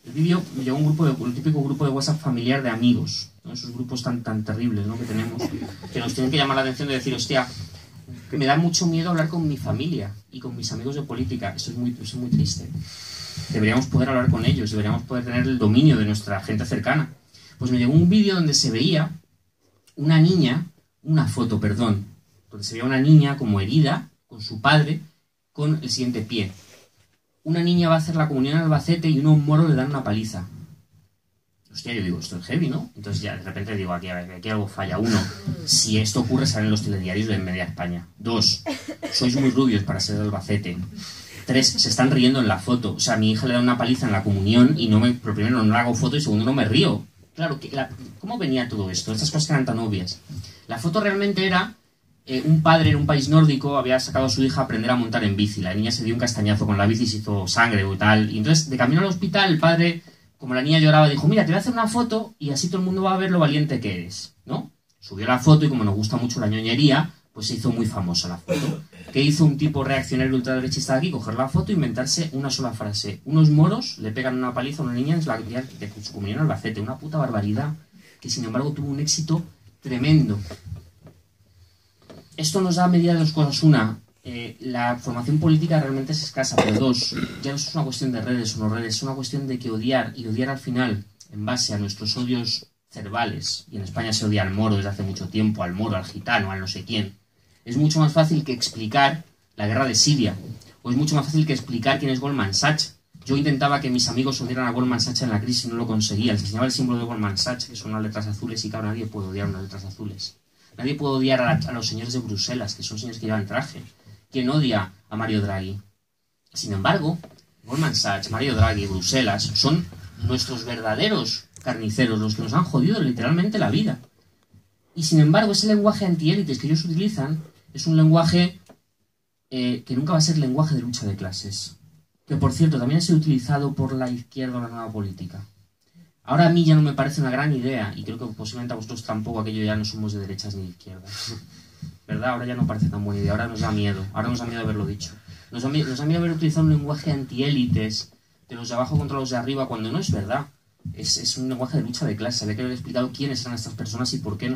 El vídeo me llegó un típico grupo de WhatsApp familiar de amigos, ¿no? Esos grupos tan terribles, ¿no?, que tenemos, que nos tienen que llamar la atención de decir, hostia, me da mucho miedo hablar con mi familia y con mis amigos de política. Eso es muy triste. Deberíamos poder hablar con ellos, deberíamos poder tener el dominio de nuestra gente cercana. Pues me llegó un vídeo donde se veía una foto, donde se veía una niña como herida, con su padre, con el siguiente pie. Una niña va a hacer la comunión en Albacete y unos moros le dan una paliza. Hostia, yo digo, esto es heavy, ¿no? Entonces ya de repente digo, aquí algo falla. 1, si esto ocurre, salen los telediarios de media España. 2, sois muy rubios para ser de Albacete. 3, se están riendo en la foto. O sea, a mi hija le da una paliza en la comunión y pero primero no le hago foto y segundo no me río. Claro, ¿cómo venía todo esto? Estas cosas que eran tan obvias. La foto realmente era... un padre en un país nórdico había sacado a su hija a aprender a montar en bici. La niña se dio un castañazo con la bici y se hizo sangre y tal. Y entonces, de camino al hospital, el padre, como la niña lloraba, dijo, mira, te voy a hacer una foto y así todo el mundo va a ver lo valiente que eres, ¿no? Subió la foto y como nos gusta mucho la ñoñería, pues se hizo muy famosa la foto. ¿Qué hizo un tipo reaccionario ultraderechista de aquí? Coger la foto e inventarse una sola frase. Unos moros le pegan una paliza a una niña en la de su comunión en Albacete. Una puta barbaridad que, sin embargo, tuvo un éxito tremendo. Esto nos da medida de dos cosas. Una, la formación política realmente es escasa, pero 2, ya no es una cuestión de redes o no redes, es una cuestión de que odiar, y odiar al final en base a nuestros odios cervales, y en España se odia al moro desde hace mucho tiempo, al moro, al gitano, al no sé quién, es mucho más fácil que explicar la guerra de Siria, o es mucho más fácil que explicar quién es Goldman Sachs. Yo intentaba que mis amigos odiaran a Goldman Sachs en la crisis y no lo conseguía. Les enseñaba el símbolo de Goldman Sachs, que son unas letras azules, y claro, nadie puede odiar unas letras azules. Nadie puede odiar a los señores de Bruselas, que son señores que llevan traje. ¿Quién odia a Mario Draghi? Sin embargo, Goldman Sachs, Mario Draghi, Bruselas, son nuestros verdaderos carniceros, los que nos han jodido literalmente la vida. Y sin embargo, ese lenguaje antiélites que ellos utilizan es un lenguaje que nunca va a ser lenguaje de lucha de clases. Que, por cierto, también ha sido utilizado por la izquierda en la nueva política. Ahora a mí ya no me parece una gran idea, y creo que posiblemente a vosotros tampoco, aquello ya no somos de derechas ni de izquierdas. ¿Verdad? Ahora ya no parece tan buena idea, ahora nos da miedo haberlo dicho. Nos da miedo haber utilizado un lenguaje antiélites, de los de abajo contra los de arriba, cuando no es verdad. Es un lenguaje de lucha de clases. Había que haber explicado quiénes eran estas personas y por qué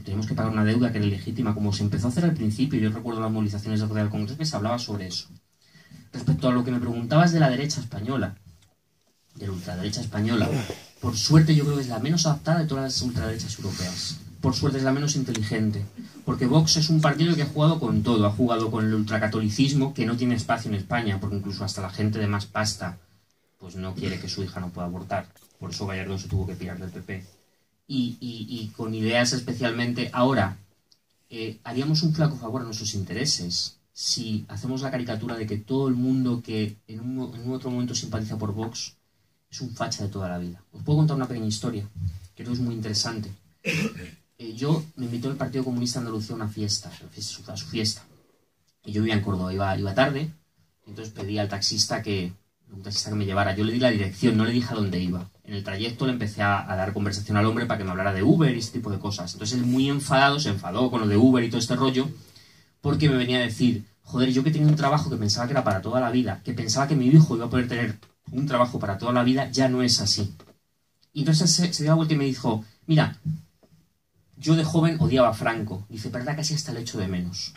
tenemos que pagar una deuda que era ilegítima, como se empezó a hacer al principio. Yo recuerdo las movilizaciones del Real Congreso que se hablaba sobre eso. Respecto a lo que me preguntabas de la derecha española, de la ultraderecha española, por suerte yo creo que es la menos adaptada de todas las ultraderechas europeas. Por suerte es la menos inteligente. Porque Vox es un partido que ha jugado con todo. Ha jugado con el ultracatolicismo, que no tiene espacio en España, porque incluso hasta la gente de más pasta pues no quiere que su hija no pueda abortar. Por eso Gallardón se tuvo que pirar del PP. Y con ideas especialmente... Ahora, haríamos un flaco favor a nuestros intereses si hacemos la caricatura de que todo el mundo que en un otro momento simpatiza por Vox es un facha de toda la vida. Os puedo contar una pequeña historia, que creo que es muy interesante. Yo me invitó el Partido Comunista de Andalucía a una fiesta, a su fiesta. Y yo vivía en Córdoba, iba tarde, entonces pedí al taxista que me llevara. Yo le di la dirección, no le dije a dónde iba. En el trayecto le empecé a dar conversación al hombre para que me hablara de Uber y ese tipo de cosas. Entonces él, muy enfadado, se enfadó con lo de Uber y todo este rollo, porque me venía a decir, joder, yo que tenía un trabajo que pensaba que era para toda la vida, que pensaba que mi hijo iba a poder tener un trabajo para toda la vida, ya no es así. Y entonces se dio la vuelta y me dijo, mira, yo de joven odiaba a Franco. Dice, verdad, casi hasta le echo de menos.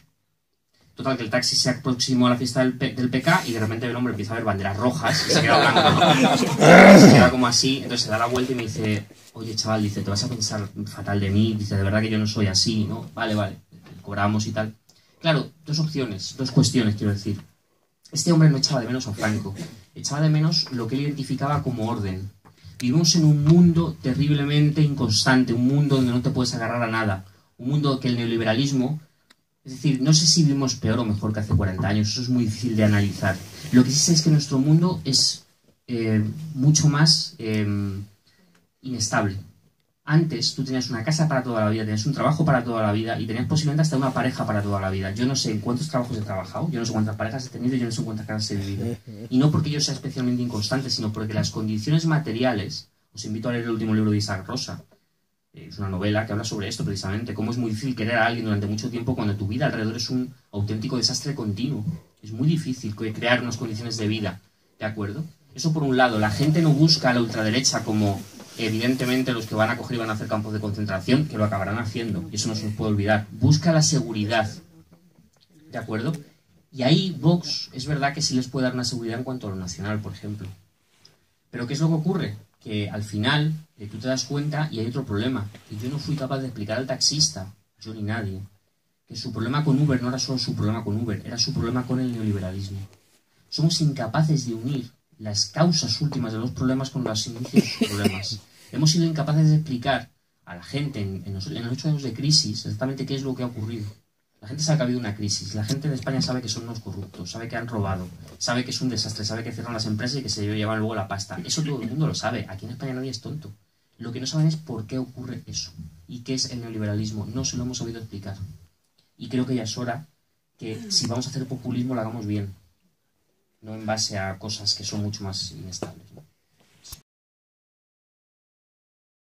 Total, que el taxi se aproximó a la fiesta del PK y de repente el hombre empieza a ver banderas rojas y se queda blanco, ¿no? Se queda como así, entonces se da la vuelta y me dice, oye, chaval, dice, te vas a pensar fatal de mí, dice, de verdad que yo no soy así, ¿no? Vale, cobramos y tal. Claro, dos cuestiones, quiero decir. Este hombre no echaba de menos a Franco, echaba de menos lo que él identificaba como orden. Vivimos en un mundo terriblemente inconstante, un mundo donde no te puedes agarrar a nada, un mundo que el neoliberalismo... Es decir, no sé si vivimos peor o mejor que hace 40 años, eso es muy difícil de analizar. Lo que sí sé es que nuestro mundo es mucho más inestable. Antes tú tenías una casa para toda la vida, tenías un trabajo para toda la vida y tenías posiblemente hasta una pareja para toda la vida. Yo no sé en cuántos trabajos he trabajado, yo no sé cuántas parejas he tenido, yo no sé en cuántas casas he vivido. Y no porque yo sea especialmente inconstante, sino porque las condiciones materiales... Os invito a leer el último libro de Isaac Rosa. Es una novela que habla sobre esto precisamente, cómo es muy difícil querer a alguien durante mucho tiempo cuando tu vida alrededor es un auténtico desastre continuo. Es muy difícil crear unas condiciones de vida, ¿de acuerdo? Eso por un lado. La gente no busca a la ultraderecha como evidentemente los que van a coger y van a hacer campos de concentración, que lo acabarán haciendo, y eso no se nos puede olvidar. Busca la seguridad, ¿de acuerdo? Y ahí Vox es verdad que sí les puede dar una seguridad en cuanto a lo nacional, por ejemplo. Pero ¿qué es lo que ocurre? Que al final tú te das cuenta y hay otro problema, que yo no fui capaz de explicar al taxista, yo ni nadie, que su problema con Uber no era solo su problema con Uber, era su problema con el neoliberalismo. Somos incapaces de unir las causas últimas de los problemas con los inicios de los problemas. Hemos sido incapaces de explicar a la gente en los 8 años de crisis exactamente qué es lo que ha ocurrido. La gente sabe que ha habido una crisis, la gente de España sabe que son unos corruptos, sabe que han robado, sabe que es un desastre, sabe que cierran las empresas y que se llevan luego la pasta. Eso todo el mundo lo sabe, aquí en España nadie es tonto. Lo que no saben es por qué ocurre eso y qué es el neoliberalismo, no se lo hemos sabido explicar. Y creo que ya es hora que si vamos a hacer populismo lo hagamos bien, no en base a cosas que son mucho más inestables.